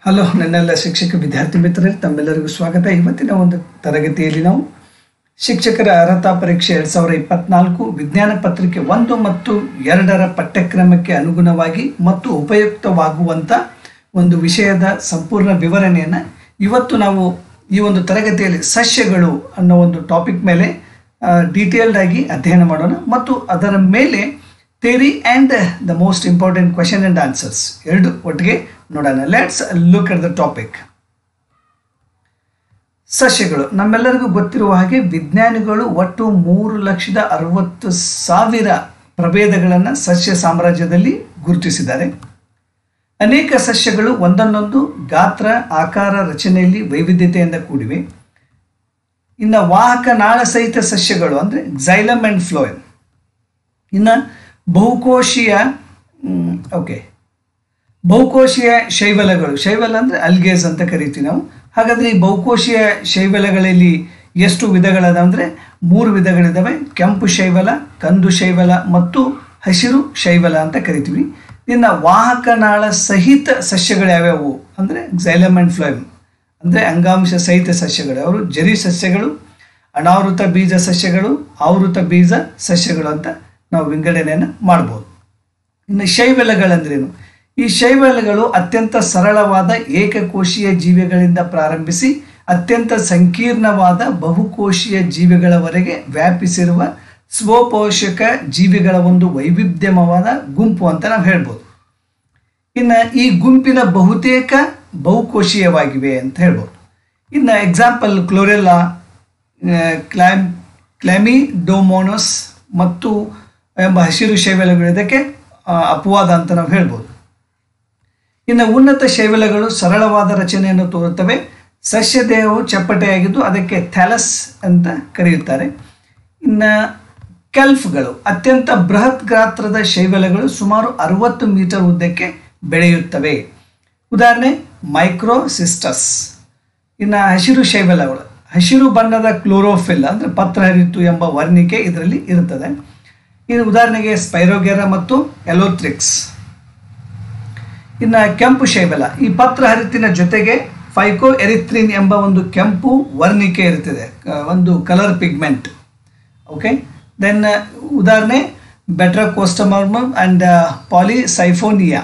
Hello ನನ್ನೆಲ್ಲ ಶಿಕ್ಷಕ ವಿದ್ಯಾರ್ಥಿ ಮಿತ್ರರೇ, ತಮ್ಮೆಲ್ಲರಿಗೂ ಸ್ವಾಗತ. ಇವತ್ತಿನ ಒಂದು ತರಗತಿಯಲ್ಲಿ ನಾವು ಶಿಕ್ಷಕರ ಅರ್ಹತಾ ಪರೀಕ್ಷೆ 2024 ವಿಜ್ಞಾನ ಪತ್ರಿಕೆ 1 ಮತ್ತು 2ರ ಪಠ್ಯಕ್ರಮಕ್ಕೆ ಅನುಗುಣವಾಗಿ ಮತ್ತು ಉಪಯುಕ್ತವಾಗುವಂಥ ಒಂದು ವಿಷಯದ ಸಂಪೂರ್ಣ ವಿವರಣೆಯನ್ನು ಇವತ್ತು ನಾವು ಈ ಒಂದು ತರಗತಿಯಲ್ಲಿ ಸಸ್ಯಗಳು ಅನ್ನೋ ಒಂದು ಟಾಪಿಕ್ ಮೇಲೆ ಡೀಟೇಲ್ಡ್ ಆಗಿ ಅಧ್ಯಯನ ಮಾಡೋಣ ಮತ್ತು ಅದರ ಮೇಲೆ theory and the most important question and answers ಎರಡು ಒಟ್ಟಿಗೆ ನೋಡೋಣ. Let's look at the topic. ಸಸ್ಯಗಳು ನಮ್ಮೆಲ್ಲರಿಗೂ ಗೊತ್ತಿರುವ ಹಾಗೆ ವಿಜ್ಞಾನಿಗಳು ಒಟ್ಟು 3,60,000 ಪ್ರಭೇದಗಳನ್ನು ಸಸ್ಯ ಸಾಮ್ರಾಜ್ಯದಲ್ಲಿ ಗುರುತಿಸಿದ್ದಾರೆ. ಅನೇಕ ಸಸ್ಯಗಳು ಒಂದನ್ನೊಂದು ಗಾತ್ರ, ಆಕಾರ, ರಚನೆಯಲ್ಲಿ ವೈವಿಧ್ಯತೆಯಿಂದ ಕೂಡಿವೆ. ಇನ್ನು ವಾಹಕ ನಾಳ ಸಹಿತ ಸಸ್ಯಗಳು ಅಂದರೆ ಕ್ಸೈಲಮ್ ಆ್ಯಂಡ್ ಫ್ಲೋಯಮ್. ಇನ್ನು ಬಹುಕೋಶೀಯ ಶೈವಲಗಳು, ಶೈವಲ ಅಂದರೆ ಅಲ್ಗೇಸ್ ಅಂತ ಕರಿತೀವಿ ನಾವು. ಹಾಗಾದರೆ ಈ ಬಹುಕೋಶೀಯ ಶೈವಲಗಳಲ್ಲಿ ಎಷ್ಟು ವಿಧಗಳದ ಅಂದರೆ 3 ವಿಧಗಳಿದ್ದಾವೆ. ಕೆಂಪು ಶೈವಲ, ಕಂದು ಶೈವಲ ಮತ್ತು ಹಸಿರು ಶೈವಲ ಅಂತ ಕರಿತೀವಿ. ಇನ್ನು ವಾಹಕನಾಳ ಸಹಿತ ಸಸ್ಯಗಳು ಯಾವ್ಯಾವು ಅಂದರೆ ಕ್ಸೈಲಮ್ ಆ್ಯಂಡ್ ಫ್ಲೋಯಮ್ ಅಂದರೆ ಅಂಗಾಂಶ ಸಹಿತ ಸಸ್ಯಗಳು. ಅವರು ಜರಿ ಸಸ್ಯಗಳು, ಅನಾವೃತ ಬೀಜ ಸಸ್ಯಗಳು, ಆವೃತ ಬೀಜ ಸಸ್ಯಗಳು ಅಂತ ನಾವು ವಿಂಗಡಣೆಯನ್ನು ಮಾಡ್ಬೋದು. ಇನ್ನು ಶೈವಲಗಳಂದ್ರೇನು? ಈ ಶೈವಲಗಳು ಅತ್ಯಂತ ಸರಳವಾದ ಏಕಕೋಶೀಯ ಜೀವಿಗಳಿಂದ ಪ್ರಾರಂಭಿಸಿ ಅತ್ಯಂತ ಸಂಕೀರ್ಣವಾದ ಬಹುಕೋಶೀಯ ಜೀವಿಗಳವರೆಗೆ ವ್ಯಾಪಿಸಿರುವ ಸ್ವಪೋಷಕ ಜೀವಿಗಳ ಒಂದು ವೈವಿಧ್ಯಮವಾದ ಗುಂಪು ಅಂತ ನಾವು ಹೇಳ್ಬೋದು. ಇನ್ನು ಈ ಗುಂಪಿನ ಬಹುತೇಕ ಬಹುಕೋಶೀಯವಾಗಿವೆ ಅಂತ ಹೇಳ್ಬೋದು. ಇನ್ನು ಎಕ್ಸಾಂಪಲ್ ಕ್ಲೋರೆಲ್ಲಾ, ಕ್ಲಾಮಿಡೋಮೋನಸ್ ಮತ್ತು ಎಂಬ ಹಸಿರು ಶೈವಲಗಳು ಇದಕ್ಕೆ ಅಪವಾದ ಅಂತ ನಾವು ಹೇಳ್ಬೋದು. ಇನ್ನು ಉನ್ನತ ಶೈವಲಗಳು ಸರಳವಾದ ರಚನೆಯನ್ನು ತೋರುತ್ತವೆ. ಸಸ್ಯ ದೇಹವು ಚಪ್ಪಟೆಯಾಗಿದ್ದು ಅದಕ್ಕೆ ಥ್ಯಾಲಸ್ ಅಂತ ಕರೆಯುತ್ತಾರೆ. ಇನ್ನು ಕೆಲ್ಫ್ಗಳು ಅತ್ಯಂತ ಬೃಹತ್ ಗಾತ್ರದ ಶೈವಲಗಳು ಸುಮಾರು 60 ಮೀಟರ್ ಉದ್ದಕ್ಕೆ ಬೆಳೆಯುತ್ತವೆ. ಉದಾಹರಣೆ ಮೈಕ್ರೋಸಿಸ್ಟಸ್. ಇನ್ನು ಹಸಿರು ಶೈವಲಗಳು, ಹಸಿರು ಬಣ್ಣದ ಕ್ಲೋರೋಫಿಲ್ ಅಂದರೆ ಪತ್ರಹರಿತು ಎಂಬ ವರ್ಣಿಕೆ ಇದರಲ್ಲಿ ಇರುತ್ತದೆ. ಇದು ಉದಾಹರಣೆಗೆ ಸ್ಪೈರೋಗೆರಾ ಮತ್ತು ಎಲೋಥ್ರಿಕ್ಸ್. ಇನ್ನು ಕೆಂಪು ಶೈವಲ, ಈ ಪತ್ರಹರಿತಿನ ಜೊತೆಗೆ ಫೈಕೋ ಎರಿಥ್ರಿನ್ ಎಂಬ ಒಂದು ಕೆಂಪು ವರ್ಣಿಕೆ ಇರ್ತದೆ, ಒಂದು ಕಲರ್ ಪಿಗ್ಮೆಂಟ್. ಓಕೆ, ದೆನ್ ಉದಾಹರಣೆ ಬೆಟ್ರಾಕೋಸ್ಟಮರ್ಮಮ್ ಆ್ಯಂಡ್ ಪಾಲಿಸೈಫೋನಿಯಾ.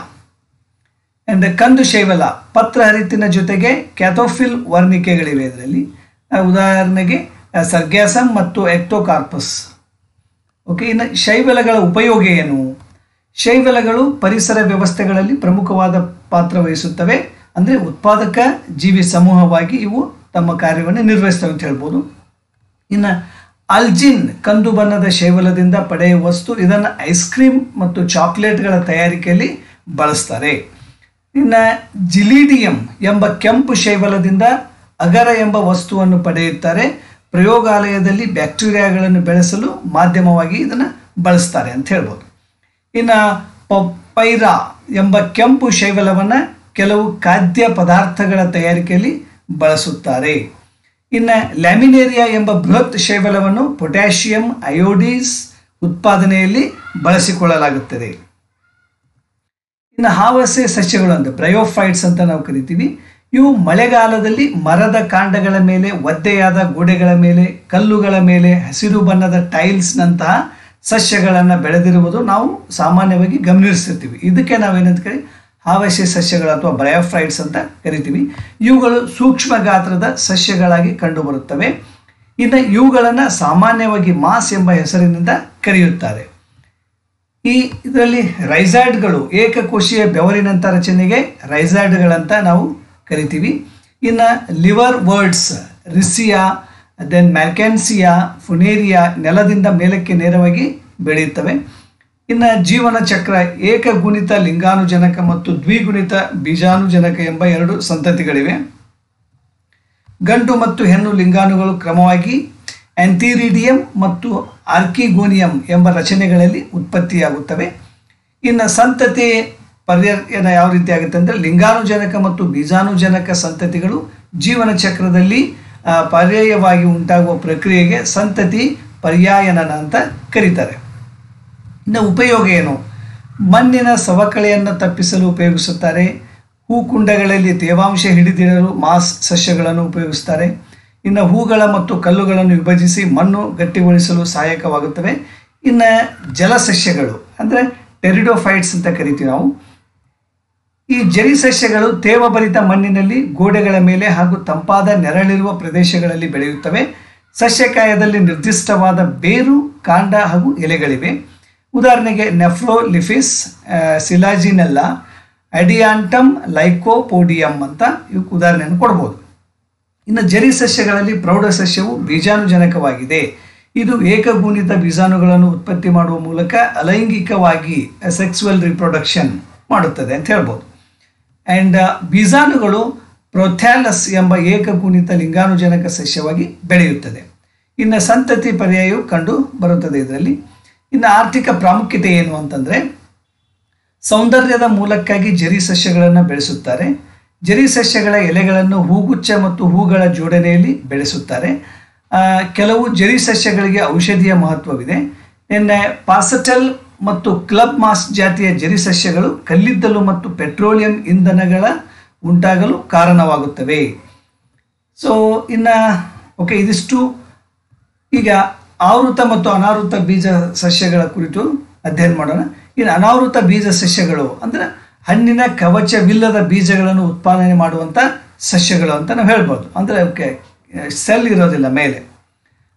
ಆ್ಯಂಡ್ ಕಂದು ಶೈವಲ ಪತ್ರಹರಿತಿನ ಜೊತೆಗೆ ಕ್ಯಾಥೋಫಿಲ್ ವರ್ಣಿಕೆಗಳಿವೆ ಇದರಲ್ಲಿ. ಉದಾಹರಣೆಗೆ ಸರ್ಗ್ಯಾಸಮ್ ಮತ್ತು ಎಕ್ಟೋಕಾರ್ಪಸ್. ಓಕೆ, ಇನ್ನು ಶೈವಲಗಳ ಉಪಯೋಗ ಏನು? ಶೈವಲಗಳು ಪರಿಸರ ವ್ಯವಸ್ಥೆಗಳಲ್ಲಿ ಪ್ರಮುಖವಾದ ಪಾತ್ರ ವಹಿಸುತ್ತವೆ. ಅಂದರೆ ಉತ್ಪಾದಕ ಜೀವಿ ಸಮೂಹವಾಗಿ ಇವು ತಮ್ಮ ಕಾರ್ಯವನ್ನು ನಿರ್ವಹಿಸ್ತವೆ ಅಂತ ಹೇಳ್ಬೋದು. ಇನ್ನು ಅಲ್ಜಿನ್ ಕಂದು ಬಣ್ಣದ ಶೈವಲದಿಂದ ಪಡೆಯುವ ವಸ್ತು. ಇದನ್ನು ಐಸ್ ಕ್ರೀಮ್ ಮತ್ತು ಚಾಕ್ಲೇಟ್ಗಳ ತಯಾರಿಕೆಯಲ್ಲಿ ಬಳಸ್ತಾರೆ. ಇನ್ನು ಜಿಲಿಡಿಯಂ ಎಂಬ ಕೆಂಪು ಶೈವಲದಿಂದ ಅಗರ ಎಂಬ ವಸ್ತುವನ್ನು ಪಡೆಯುತ್ತಾರೆ. ಪ್ರಯೋಗಾಲಯದಲ್ಲಿ ಬ್ಯಾಕ್ಟೀರಿಯಾಗಳನ್ನು ಬೆಳೆಸಲು ಮಾಧ್ಯಮವಾಗಿ ಇದನ್ನು ಬಳಸ್ತಾರೆ ಅಂತ ಹೇಳ್ಬೋದು. ಇನ್ನು ಪಪೈರಾ ಎಂಬ ಕೆಂಪು ಶೈವಲವನ್ನು ಕೆಲವು ಖಾದ್ಯ ಪದಾರ್ಥಗಳ ತಯಾರಿಕೆಯಲ್ಲಿ ಬಳಸುತ್ತಾರೆ. ಇನ್ನು ಲ್ಯಾಮಿನೇರಿಯಾ ಎಂಬ ಬೃಹತ್ ಶೈವಲವನ್ನು ಪೊಟ್ಯಾಷಿಯಂ ಅಯೋಡೀಸ್ ಉತ್ಪಾದನೆಯಲ್ಲಿ ಬಳಸಿಕೊಳ್ಳಲಾಗುತ್ತದೆ. ಇನ್ನು ಹಾವಸೆ ಸಸ್ಯಗಳು ಅಂದರೆ ಬ್ರಯೋಫೈಟ್ಸ್ ಅಂತ ನಾವು ಕರಿತೀವಿ. ಇವು ಮಳೆಗಾಲದಲ್ಲಿ ಮರದ ಕಾಂಡಗಳ ಮೇಲೆ, ಒದ್ದೆಯಾದ ಗೋಡೆಗಳ ಮೇಲೆ, ಕಲ್ಲುಗಳ ಮೇಲೆ ಹಸಿರು ಬಣ್ಣದ ಟೈಲ್ಸ್ನಂತಹ ಸಸ್ಯಗಳನ್ನು ಬೆಳೆದಿರುವುದು ನಾವು ಸಾಮಾನ್ಯವಾಗಿ ಗಮನಿಸ್ತಿರ್ತೀವಿ. ಇದಕ್ಕೆ ನಾವೇನಂತ ಕರಿ ಹಾವಸೆ ಸಸ್ಯಗಳು ಅಥವಾ ಬ್ರಯೋಫೈಟ್ಸ್ ಅಂತ ಕರಿತೀವಿ. ಇವುಗಳು ಸೂಕ್ಷ್ಮ ಗಾತ್ರದ ಸಸ್ಯಗಳಾಗಿ ಕಂಡುಬರುತ್ತವೆ. ಇನ್ನು ಇವುಗಳನ್ನು ಸಾಮಾನ್ಯವಾಗಿ ಮಾಸ್ ಎಂಬ ಹೆಸರಿನಿಂದ ಕರೆಯುತ್ತಾರೆ. ಇದರಲ್ಲಿ ರೈಸಾಯ್ಡ್ಗಳು ಏಕಕೋಶೀಯ ಬೆವರಿನಂಥ ರಚನೆಗೆ ರೈಸಾಯ್ಡ್ಗಳಂತ ನಾವು ಕರಿತೀವಿ. ಇನ್ನು ಲಿವರ್ ವರ್ಡ್ಸ್, ರಿಸಿಯಾ, ದೆನ್ ಮ್ಯಾರ್ಕ್ಯಾನ್ಸಿಯಾ, ಫುನೇರಿಯಾ ನೆಲದಿಂದ ಮೇಲಕ್ಕೆ ನೇರವಾಗಿ ಬೆಳೆಯುತ್ತವೆ. ಇನ್ನು ಜೀವನ ಚಕ್ರ ಏಕಗುಣಿತ ಲಿಂಗಾನುಜನಕ ಮತ್ತು ದ್ವಿಗುಣಿತ ಬೀಜಾನುಜನಕ ಎಂಬ 2 ಸಂತತಿಗಳಿವೆ. ಗಂಡು ಮತ್ತು ಹೆಣ್ಣು ಲಿಂಗಾಣುಗಳು ಕ್ರಮವಾಗಿ ಆಂಥಿರಿಡಿಯಂ ಮತ್ತು ಆರ್ಕಿಗೋನಿಯಂ ಎಂಬ ರಚನೆಗಳಲ್ಲಿ ಉತ್ಪತ್ತಿಯಾಗುತ್ತವೆ. ಇನ್ನು ಸಂತತಿ ಪರ್ಯಾಯನ ಯಾವ ರೀತಿ ಆಗುತ್ತೆ ಅಂದರೆ ಲಿಂಗಾನುಜನಕ ಮತ್ತು ಬೀಜಾನುಜನಕ ಸಂತತಿಗಳು ಜೀವನ ಚಕ್ರದಲ್ಲಿ ಪರ್ಯಾಯವಾಗಿ ಉಂಟಾಗುವ ಪ್ರಕ್ರಿಯೆಗೆ ಸಂತತಿ ಪರ್ಯಾಯನ ಅಂತ ಕರೀತಾರೆ. ಇನ್ನು ಉಪಯೋಗ ಏನು? ಮಣ್ಣಿನ ಸವಕಳಿಯನ್ನು ತಪ್ಪಿಸಲು ಉಪಯೋಗಿಸುತ್ತಾರೆ. ಹೂಕುಂಡಗಳಲ್ಲಿ ತೇವಾಂಶ ಹಿಡಿದಿಡಲು ಮಾಸ್ ಸಸ್ಯಗಳನ್ನು ಉಪಯೋಗಿಸ್ತಾರೆ. ಇನ್ನು ಹೂಗಳ ಮತ್ತು ಕಲ್ಲುಗಳನ್ನು ವಿಭಜಿಸಿ ಮಣ್ಣು ಗಟ್ಟಿಗೊಳಿಸಲು ಸಹಾಯಕವಾಗುತ್ತವೆ. ಇನ್ನು ಜಲಸಸ್ಯಗಳು ಅಂದರೆ ಟೆರಿಡೋಫೈಟ್ಸ್ ಅಂತ ಕರಿತೀವಿ ನಾವು. ಈ ಜರಿ ಸಸ್ಯಗಳು ತೇವಭರಿತ ಮಣ್ಣಿನಲ್ಲಿ, ಗೋಡೆಗಳ ಮೇಲೆ ಹಾಗೂ ತಂಪಾದ ನೆರಳಿರುವ ಪ್ರದೇಶಗಳಲ್ಲಿ ಬೆಳೆಯುತ್ತವೆ. ಸಸ್ಯಕಾಯದಲ್ಲಿ ನಿರ್ದಿಷ್ಟವಾದ ಬೇರು, ಕಾಂಡ ಹಾಗೂ ಎಲೆಗಳಿವೆ. ಉದಾಹರಣೆಗೆ ನೆಫ್ರೋಲಿಫಿಸ್, ಸಿಲಾಜಿನೆಲ್ಲಾ, ಅಡಿಯಾಂಟಮ್, ಲೈಕೋಪೋಡಿಯಂ ಅಂತ ಇವಕ್ಕೆ ಉದಾಹರಣೆಯನ್ನು ಕೊಡ್ಬೋದು. ಇನ್ನು ಜರಿ ಸಸ್ಯಗಳಲ್ಲಿ ಪ್ರೌಢ ಸಸ್ಯವು ಬೀಜಾಣುಜನಕವಾಗಿದೆ. ಇದು ಏಕಗುಣಿತ ಬೀಜಾಣುಗಳನ್ನು ಉತ್ಪತ್ತಿ ಮಾಡುವ ಮೂಲಕ ಅಲೈಂಗಿಕವಾಗಿ ಸೆಕ್ಸುವಲ್ ರಿಪ್ರೊಡಕ್ಷನ್ ಮಾಡುತ್ತದೆ ಅಂತ ಹೇಳ್ಬೋದು. ಆ್ಯಂಡ್ ಬೀಜಾಣುಗಳು ಪ್ರೊಥ್ಯಾಲಸ್ ಎಂಬ ಏಕಗುಣಿತ ಲಿಂಗಾಣುಜನಕ ಸಸ್ಯವಾಗಿ ಬೆಳೆಯುತ್ತದೆ. ಇನ್ನು ಸಂತತಿ ಪರ್ಯಾಯವು ಕಂಡು ಬರುತ್ತದೆ ಇದರಲ್ಲಿ. ಇನ್ನು ಆರ್ಥಿಕ ಪ್ರಾಮುಖ್ಯತೆ ಏನು ಅಂತಂದರೆ, ಸೌಂದರ್ಯದ ಮೂಲಕ್ಕಾಗಿ ಜರಿ ಸಸ್ಯಗಳನ್ನು ಬೆಳೆಸುತ್ತಾರೆ. ಜರಿ ಸಸ್ಯಗಳ ಎಲೆಗಳನ್ನು ಹೂಗುಚ್ಛ ಮತ್ತು ಹೂಗಳ ಜೋಡಣೆಯಲ್ಲಿ ಬೆಳೆಸುತ್ತಾರೆ. ಕೆಲವು ಜರಿ ಸಸ್ಯಗಳಿಗೆ ಔಷಧೀಯ ಮಹತ್ವವಿದೆ. ಇನ್ನು ಪಾಸಟೆಲ್ ಮತ್ತು ಕ್ಲಬ್ ಮಾಸ್ ಜಾತಿಯ ಜರಿ ಸಸ್ಯಗಳು ಕಲ್ಲಿದ್ದಲು ಮತ್ತು ಪೆಟ್ರೋಲಿಯಂ ಇಂಧನಗಳ ಉಂಟಾಗಲು ಕಾರಣವಾಗುತ್ತವೆ. ಸೊ ಇನ್ನು ಓಕೆ, ಇದಿಷ್ಟು ಈಗ ಆವೃತ ಮತ್ತು ಅನಾವೃತ ಬೀಜ ಸಸ್ಯಗಳ ಕುರಿತು ಅಧ್ಯಯನ ಮಾಡೋಣ. ಇನ್ನು ಅನಾವೃತ ಬೀಜ ಸಸ್ಯಗಳು ಅಂದರೆ ಹಣ್ಣಿನ ಕವಚವಿಲ್ಲದ ಬೀಜಗಳನ್ನು ಉತ್ಪಾದನೆ ಮಾಡುವಂಥ ಸಸ್ಯಗಳು ಅಂತ ನಾವು ಹೇಳ್ಬೋದು. ಅಂದರೆ ಓಕೆ, ಸೆಲ್ ಇರೋದಿಲ್ಲ ಮೇಲೆ.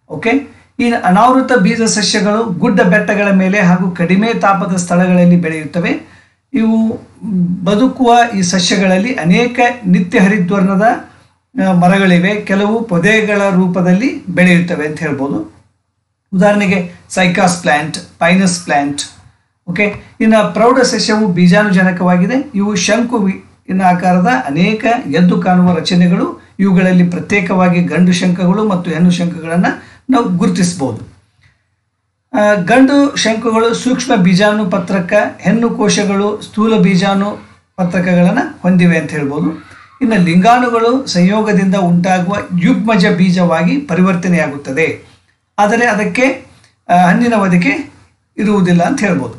ಓಕೆ, ಈ ಅನಾವೃತ ಬೀಜ ಸಸ್ಯಗಳು ಗುಡ್ಡ ಬೆಟ್ಟಗಳ ಮೇಲೆ ಹಾಗೂ ಕಡಿಮೆ ತಾಪದ ಸ್ಥಳಗಳಲ್ಲಿ ಬೆಳೆಯುತ್ತವೆ. ಇವು ಬದುಕುವ ಈ ಸಸ್ಯಗಳಲ್ಲಿ ಅನೇಕ ನಿತ್ಯ ಹರಿದ್ವರ್ಣದ ಮರಗಳಿವೆ. ಕೆಲವು ಪೊದೆಗಳ ರೂಪದಲ್ಲಿ ಬೆಳೆಯುತ್ತವೆ ಅಂತ ಹೇಳ್ಬೋದು. ಉದಾಹರಣೆಗೆ ಸೈಕಾಸ್ ಪ್ಲ್ಯಾಂಟ್, ಪೈನಸ್ ಪ್ಲ್ಯಾಂಟ್. ಓಕೆ, ಇನ್ನು ಪ್ರೌಢ ಸಸ್ಯವು ಬೀಜಾಣುಜನಕವಾಗಿದೆ. ಇವು ಶಂಕುವಿನ ಆಕಾರದ ಅನೇಕ ಎದ್ದು ಕಾಣುವ ರಚನೆಗಳು. ಇವುಗಳಲ್ಲಿ ಪ್ರತ್ಯೇಕವಾಗಿ ಗಂಡು ಶಂಖಗಳು ಮತ್ತು ಹೆಣ್ಣು ಶಂಖಗಳನ್ನು ನಾವು ಗುರುತಿಸ್ಬೋದು. ಗಂಡು ಶಂಖಗಳು ಸೂಕ್ಷ್ಮ ಬೀಜಾಣು ಪತ್ರಕ, ಹೆಣ್ಣು ಕೋಶಗಳು ಸ್ಥೂಲ ಬೀಜಾಣು ಪತ್ರಕಗಳನ್ನು ಹೊಂದಿವೆ ಅಂತ ಹೇಳ್ಬೋದು. ಇನ್ನು ಲಿಂಗಾಣುಗಳು ಸಂಯೋಗದಿಂದ ಉಂಟಾಗುವ ಯುಗ್ಮಜ ಬೀಜವಾಗಿ ಪರಿವರ್ತನೆಯಾಗುತ್ತದೆ, ಆದರೆ ಅದಕ್ಕೆ ಹಣ್ಣಿನ ಹೊದಿಕೆ ಇರುವುದಿಲ್ಲ ಅಂತ ಹೇಳ್ಬೋದು.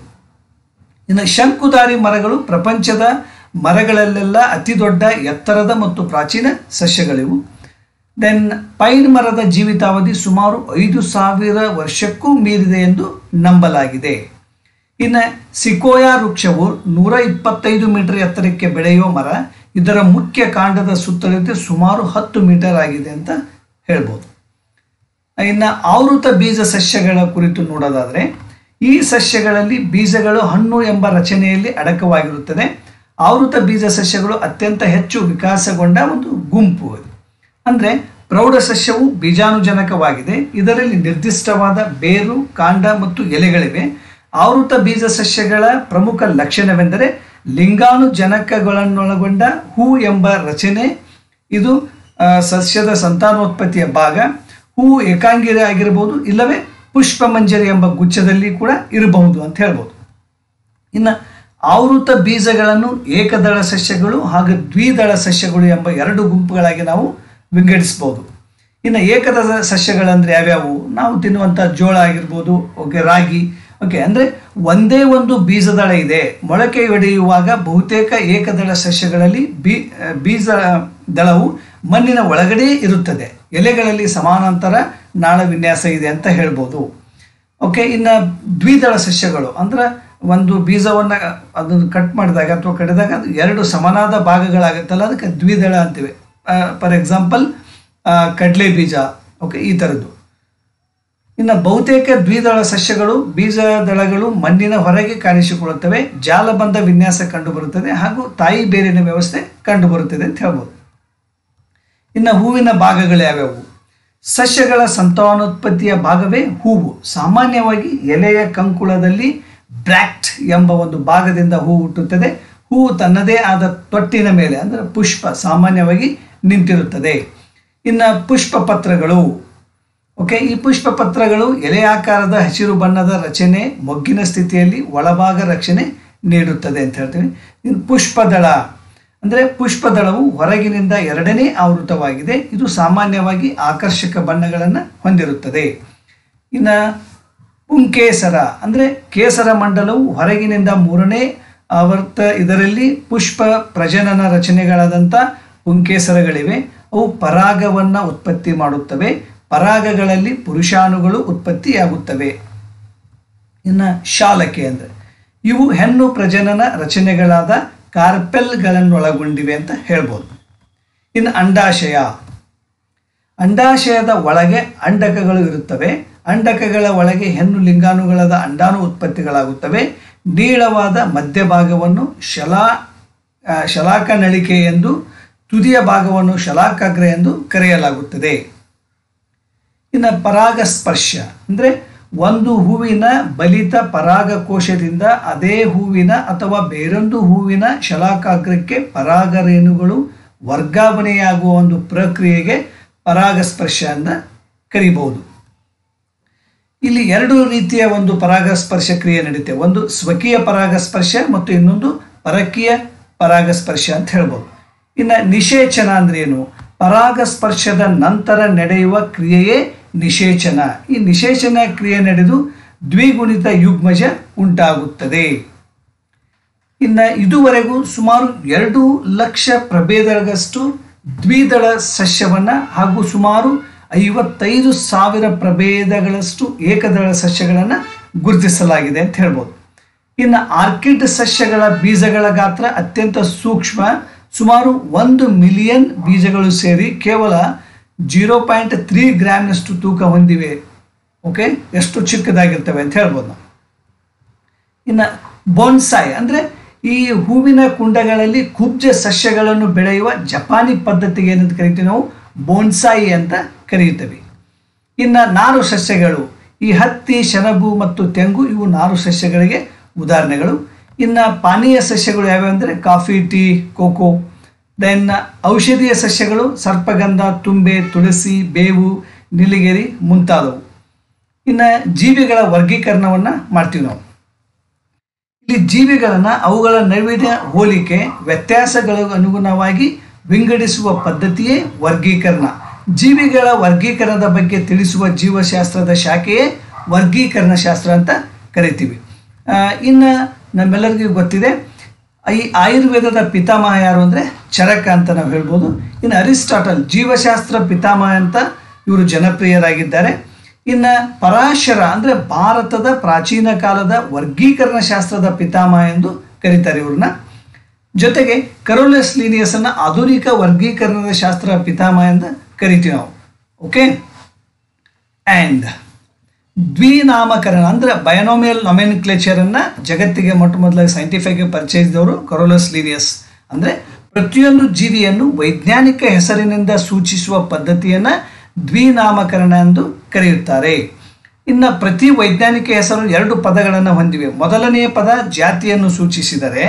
ಇನ್ನು ಶಂಕುಧಾರಿ ಮರಗಳು ಪ್ರಪಂಚದ ಮರಗಳಲ್ಲೆಲ್ಲ ಅತಿ ದೊಡ್ಡ ಎತ್ತರದ ಮತ್ತು ಪ್ರಾಚೀನ ಸಸ್ಯಗಳಿವು. ದೆನ್ ಪೈನ್ ಮರದ ಜೀವಿತಾವಧಿ ಸುಮಾರು 5,000 ವರ್ಷಕ್ಕೂ ಮೀರಿದೆ ಎಂದು ನಂಬಲಾಗಿದೆ. ಇನ್ನು ಸಿಕೋಯಾ ವೃಕ್ಷವು 125 ಮೀಟರ್ ಎತ್ತರಕ್ಕೆ ಬೆಳೆಯುವ ಮರ. ಇದರ ಮುಖ್ಯ ಕಾಂಡದ ಸುತ್ತಳತೆ ಸುಮಾರು 10 ಮೀಟರ್ ಆಗಿದೆ ಅಂತ ಹೇಳ್ಬೋದು. ಇನ್ನು ಆವೃತ ಬೀಜ ಸಸ್ಯಗಳ ಕುರಿತು ನೋಡೋದಾದರೆ, ಈ ಸಸ್ಯಗಳಲ್ಲಿ ಬೀಜಗಳು ಹಣ್ಣು ಎಂಬ ರಚನೆಯಲ್ಲಿ ಅಡಕವಾಗಿರುತ್ತದೆ. ಆವೃತ ಬೀಜ ಸಸ್ಯಗಳು ಅತ್ಯಂತ ಹೆಚ್ಚು ವಿಕಾಸಗೊಂಡ ಒಂದು ಗುಂಪು. ಅಂದರೆ ಪ್ರೌಢ ಸಸ್ಯವು ಬೀಜಾಣುಜನಕವಾಗಿದೆ. ಇದರಲ್ಲಿ ನಿರ್ದಿಷ್ಟವಾದ ಬೇರು, ಕಾಂಡ ಮತ್ತು ಎಲೆಗಳಿವೆ. ಆವೃತ ಬೀಜ ಸಸ್ಯಗಳ ಪ್ರಮುಖ ಲಕ್ಷಣವೆಂದರೆ ಲಿಂಗಾಣುಜನಕಗಳನ್ನೊಳಗೊಂಡ ಹೂ ಎಂಬ ರಚನೆ. ಇದು ಸಸ್ಯದ ಸಂತಾನೋತ್ಪತ್ತಿಯ ಭಾಗ. ಹೂವು ಏಕಾಂಗಿ ಆಗಿರಬಹುದು, ಇಲ್ಲವೇ ಪುಷ್ಪಮಂಜರಿ ಎಂಬ ಗುಚ್ಛದಲ್ಲಿ ಕೂಡ ಇರಬಹುದು ಅಂತ ಹೇಳ್ಬೋದು. ಇನ್ನು ಆವೃತ ಬೀಜಗಳನ್ನು ಏಕದಳ ಸಸ್ಯಗಳು ಹಾಗೂ ದ್ವಿದಳ ಸಸ್ಯಗಳು ಎಂಬ 2 ಗುಂಪುಗಳಾಗಿ ನಾವು ವಿಂಗಡಿಸ್ಬೋದು. ಇನ್ನು ಏಕದಳ ಸಸ್ಯಗಳಂದರೆ ಯಾವ್ಯಾವು? ನಾವು ತಿನ್ನುವಂಥ ಜೋಳ ಆಗಿರ್ಬೋದು, ಓಕೆ, ರಾಗಿ. ಓಕೆ, ಅಂದರೆ ಒಂದೇ ಒಂದು ಬೀಜದಳ ಇದೆ. ಮೊಳಕೆ ಒಡೆಯುವಾಗ ಬಹುತೇಕ ಏಕದಳ ಸಸ್ಯಗಳಲ್ಲಿ ಬೀಜ ದಳವು ಮಣ್ಣಿನ ಒಳಗಡೆ ಇರುತ್ತದೆ. ಎಲೆಗಳಲ್ಲಿ ಸಮಾನಾಂತರ ನಾಳ ವಿನ್ಯಾಸ ಇದೆ ಅಂತ ಹೇಳ್ಬೋದು. ಓಕೆ, ಇನ್ನು ದ್ವಿದಳ ಸಸ್ಯಗಳು ಅಂದರೆ ಒಂದು ಬೀಜವನ್ನು ಅದನ್ನು ಕಟ್ ಮಾಡಿದಾಗ ಅಥವಾ ಕಡಿದಾಗ ಅದು 2 ಸಮನಾದ ಭಾಗಗಳಾಗುತ್ತಲ್ಲ, ಅದಕ್ಕೆ ದ್ವಿದಳ ಅಂತೀವಿ. ಫಾರ್ ಎಕ್ಸಾಂಪಲ್ ಕಡಲೆ ಬೀಜ. ಓಕೆ, ಈ ಥರದ್ದು. ಇನ್ನು ಬಹುತೇಕ ದ್ವಿದಳ ಸಸ್ಯಗಳು ಬೀಜದಳಗಳು ಮಣ್ಣಿನ ಹೊರಗೆ ಕಾಣಿಸಿಕೊಳ್ಳುತ್ತವೆ. ಜಾಲಬಂಧ ವಿನ್ಯಾಸ ಕಂಡುಬರುತ್ತದೆ ಹಾಗೂ ತಾಯಿ ಬೇರಿನ ವ್ಯವಸ್ಥೆ ಕಂಡುಬರುತ್ತದೆ ಅಂತ ಹೇಳ್ಬೋದು. ಇನ್ನು ಹೂವಿನ ಭಾಗಗಳು ಯಾವ್ಯಾವು? ಸಸ್ಯಗಳ ಸಂತಾನೋತ್ಪತ್ತಿಯ ಭಾಗವೇ ಹೂವು. ಸಾಮಾನ್ಯವಾಗಿ ಎಲೆಯ ಕಂಕುಳದಲ್ಲಿ ಬ್ರ್ಯಾಕ್ಟ್ ಎಂಬ ಒಂದು ಭಾಗದಿಂದ ಹೂವು ಹುಟ್ಟುತ್ತದೆ. ಹೂವು ತನ್ನದೇ ಆದ ತೊಟ್ಟಿನ ಮೇಲೆ ಅಂದರೆ ಪುಷ್ಪ ಸಾಮಾನ್ಯವಾಗಿ ನಿಂತಿರುತ್ತದೆ. ಇನ್ನು ಪುಷ್ಪ ಪತ್ರಗಳು. ಓಕೆ, ಈ ಪುಷ್ಪ ಪತ್ರಗಳು ಎಲೆಯಾಕಾರದ ಹಸಿರು ಬಣ್ಣದ ರಚನೆ, ಮೊಗ್ಗಿನ ಸ್ಥಿತಿಯಲ್ಲಿ ಒಳಭಾಗ ರಕ್ಷಣೆ ನೀಡುತ್ತದೆ ಅಂತ ಹೇಳ್ತೀವಿ. ಇನ್ನು ಪುಷ್ಪದಳ ಅಂದರೆ ಪುಷ್ಪದಳವು ಹೊರಗಿನಿಂದ 2ನೇ ಆವೃತವಾಗಿದೆ. ಇದು ಸಾಮಾನ್ಯವಾಗಿ ಆಕರ್ಷಕ ಬಣ್ಣಗಳನ್ನು ಹೊಂದಿರುತ್ತದೆ. ಇನ್ನು ಪುಂಕೇಸರ ಅಂದರೆ ಕೇಸರ ಮಂಡಲವು ಹೊರಗಿನಿಂದ 3ನೇ ಇದರಲ್ಲಿ ಪುಷ್ಪ ಪ್ರಜನನ ರಚನೆಗಳಾದಂಥ ಪುಂಕೇಸರಗಳಿವೆ. ಅವು ಪರಾಗವನ್ನು ಉತ್ಪತ್ತಿ ಮಾಡುತ್ತವೆ. ಪರಾಗಗಳಲ್ಲಿ ಪುರುಷಾಣುಗಳು ಉತ್ಪತ್ತಿಯಾಗುತ್ತವೆ. ಇನ್ನು ಶಾಲಕೆ ಅಂದರೆ ಇವು ಹೆಣ್ಣು ಪ್ರಜನನ ರಚನೆಗಳಾದ ಕಾರ್ಪೆಲ್ಗಳನ್ನೊಳಗೊಂಡಿವೆ ಅಂತ ಹೇಳ್ಬೋದು. ಇನ್ನು ಅಂಡಾಶಯದ ಒಳಗೆ ಅಂಡಕಗಳು ಇರುತ್ತವೆ. ಅಂಡಕಗಳ ಒಳಗೆ ಹೆಣ್ಣು ಲಿಂಗಾಣುಗಳಾದ ಅಂಡಾಣು ಉತ್ಪತ್ತಿಗಳಾಗುತ್ತವೆ. ನೀಳವಾದ ಮಧ್ಯಭಾಗವನ್ನು ಶಲಾಕನಳಿಕೆ ಎಂದು, ತುದಿಯ ಭಾಗವನ್ನು ಶಲಾಕಾಗ್ರ ಎಂದು ಕರೆಯಲಾಗುತ್ತದೆ. ಇನ್ನು ಪರಾಗಸ್ಪರ್ಶ ಅಂದರೆ ಒಂದು ಹೂವಿನ ಬಲಿತ ಪರಾಗಕೋಶದಿಂದ ಅದೇ ಹೂವಿನ ಅಥವಾ ಬೇರೊಂದು ಹೂವಿನ ಶಲಾಕಾಗ್ರಕ್ಕೆ ಪರಾಗರೇಣುಗಳು ವರ್ಗಾವಣೆಯಾಗುವ ಒಂದು ಪ್ರಕ್ರಿಯೆಗೆ ಪರಾಗಸ್ಪರ್ಶ ಅಂತ ಕರೀಬಹುದು. ಇಲ್ಲಿ ಎರಡು ರೀತಿಯ ಒಂದು ಪರಾಗಸ್ಪರ್ಶ ಕ್ರಿಯೆ ನಡೆಯುತ್ತೆ. ಒಂದು ಸ್ವಕೀಯ ಪರಾಗಸ್ಪರ್ಶ ಮತ್ತು ಇನ್ನೊಂದು ಪರಕೀಯ ಪರಾಗಸ್ಪರ್ಶ ಅಂತ ಹೇಳ್ಬೋದು. ಇನ್ನು ನಿಷೇಚನ ಅಂದ್ರೆ ಏನು? ಪರಾಗಸ್ಪರ್ಶದ ನಂತರ ನಡೆಯುವ ಕ್ರಿಯೆಯೇ ನಿಷೇಚನ. ಈ ನಿಷೇಚನ ಕ್ರಿಯೆ ನಡೆದು ದ್ವಿಗುಣಿತ ಯುಗ್ಮಜ ಉಂಟಾಗುತ್ತದೆ. ಇನ್ನು ಇದುವರೆಗೂ ಸುಮಾರು 2 ಲಕ್ಷ ಪ್ರಭೇದಗಳಷ್ಟು ದ್ವಿದಳ ಸಸ್ಯವನ್ನು ಹಾಗೂ ಸುಮಾರು 55,000 ಪ್ರಭೇದಗಳಷ್ಟು ಏಕದಳ ಸಸ್ಯಗಳನ್ನು ಗುರುತಿಸಲಾಗಿದೆ ಅಂತ ಹೇಳ್ಬೋದು. ಇನ್ನು ಆರ್ಕಿಡ್ ಸಸ್ಯಗಳ ಬೀಜಗಳ ಗಾತ್ರ ಅತ್ಯಂತ ಸೂಕ್ಷ್ಮ. ಸುಮಾರು 1 ಮಿಲಿಯನ್ ಬೀಜಗಳು ಸೇರಿ ಕೇವಲ 0.3 ಗ್ರಾಮ್ನಷ್ಟು ತೂಕ ಹೊಂದಿವೆ. ಓಕೆ, ಎಷ್ಟು ಚಿಕ್ಕದಾಗಿರ್ತವೆ ಅಂತ ಹೇಳ್ಬೋದು ನಾವು. ಇನ್ನು ಬೋನ್ಸಾಯ್ ಅಂದರೆ ಈ ಹೂವಿನ ಕುಂಡಗಳಲ್ಲಿ ಕುಬ್ಜ ಸಸ್ಯಗಳನ್ನು ಬೆಳೆಯುವ ಜಪಾನಿ ಪದ್ಧತಿಗೆ ಏನಂತ ಕರಿತೀವಿ ನಾವು? ಬೋನ್ಸಾಯಿ ಅಂತ ಕರೆಯುತ್ತೇವೆ. ಇನ್ನು ನಾರು ಸಸ್ಯಗಳು, ಈ ಹತ್ತಿ, ಸೆಣಬು ಮತ್ತು ತೆಂಗು ಇವು ನಾರು ಸಸ್ಯಗಳಿಗೆ ಉದಾಹರಣೆಗಳು. ಇನ್ನು ಪಾನೀಯ ಸಸ್ಯಗಳು ಯಾವ್ಯಾವ ಅಂದರೆ ಕಾಫಿ, ಟೀ, ಕೋಕೋ. ದೆನ್ ಔಷಧೀಯ ಸಸ್ಯಗಳು ಸರ್ಪಗಂಧ, ತುಂಬೆ, ತುಳಸಿ, ಬೇವು, ನೀಲಗಿರಿ ಮುಂತಾದವು. ಇನ್ನು ಜೀವಿಗಳ ವರ್ಗೀಕರಣವನ್ನು ಮಾಡ್ತೀವಿ ನಾವು. ಇಲ್ಲಿ ಜೀವಿಗಳನ್ನು ಅವುಗಳ ನಡುವಿನ ಹೋಲಿಕೆ, ವ್ಯತ್ಯಾಸಗಳಿಗೆ ಅನುಗುಣವಾಗಿ ವಿಂಗಡಿಸುವ ಪದ್ಧತಿಯೇ ವರ್ಗೀಕರಣ. ಜೀವಿಗಳ ವರ್ಗೀಕರಣದ ಬಗ್ಗೆ ತಿಳಿಸುವ ಜೀವಶಾಸ್ತ್ರದ ಶಾಖೆಯೇ ವರ್ಗೀಕರಣ ಶಾಸ್ತ್ರ ಅಂತ ಕರಿತೀವಿ. ಇನ್ನು ನಮ್ಮೆಲ್ಲರಿಗೂ ಗೊತ್ತಿದೆ, ಈ ಆಯುರ್ವೇದದ ಪಿತಾಮಹ ಯಾರು ಅಂದರೆ ಚರಕ ಅಂತ ನಾವು ಹೇಳ್ಬೋದು. ಇನ್ನು ಅರಿಸ್ಟಾಟಲ್ ಜೀವಶಾಸ್ತ್ರ ಪಿತಾಮಹ ಅಂತ ಇವರು ಜನಪ್ರಿಯರಾಗಿದ್ದಾರೆ. ಇನ್ನು ಪರಾಶರ ಅಂದರೆ ಭಾರತದ ಪ್ರಾಚೀನ ಕಾಲದ ವರ್ಗೀಕರಣ ಶಾಸ್ತ್ರದ ಪಿತಾಮಹ ಎಂದು ಕರೀತಾರೆ ಇವ್ರನ್ನ. ಜೊತೆಗೆ ಕರೋಲಸ್ ಲೀನಿಯಸನ್ನು ಆಧುನಿಕ ವರ್ಗೀಕರಣದ ಶಾಸ್ತ್ರ ಪಿತಾಮಹ ಅಂತ ಕರಿತೀವಿ ನಾವು. ಓಕೆ, ಆ್ಯಂಡ್ ದ್ವಿನಾಮಕರಣ ಅಂದರೆ ಬಯೋನೋಮಿಯಲ್ ನಾಮೆನ್ಕ್ಲೇಚರನ್ನು ಜಗತ್ತಿಗೆ ಮೊಟ್ಟ ಮೊದಲಾಗಿ ಸೈಂಟಿಫಿಕ್ ಪರಿಚಯಿಸಿದವರು ಕರೋಲಸ್ ಲೀನಿಯಸ್. ಅಂದರೆ ಪ್ರತಿಯೊಂದು ಜೀವಿಯನ್ನು ವೈಜ್ಞಾನಿಕ ಹೆಸರಿನಿಂದ ಸೂಚಿಸುವ ಪದ್ಧತಿಯನ್ನು ದ್ವಿನಾಮಕರಣ ಎಂದು ಕರೆಯುತ್ತಾರೆ. ಇನ್ನು ಪ್ರತಿ ವೈಜ್ಞಾನಿಕ ಹೆಸರು 2 ಪದಗಳನ್ನು ಹೊಂದಿವೆ. ಮೊದಲನೆಯ ಪದ ಜಾತಿಯನ್ನು ಸೂಚಿಸಿದರೆ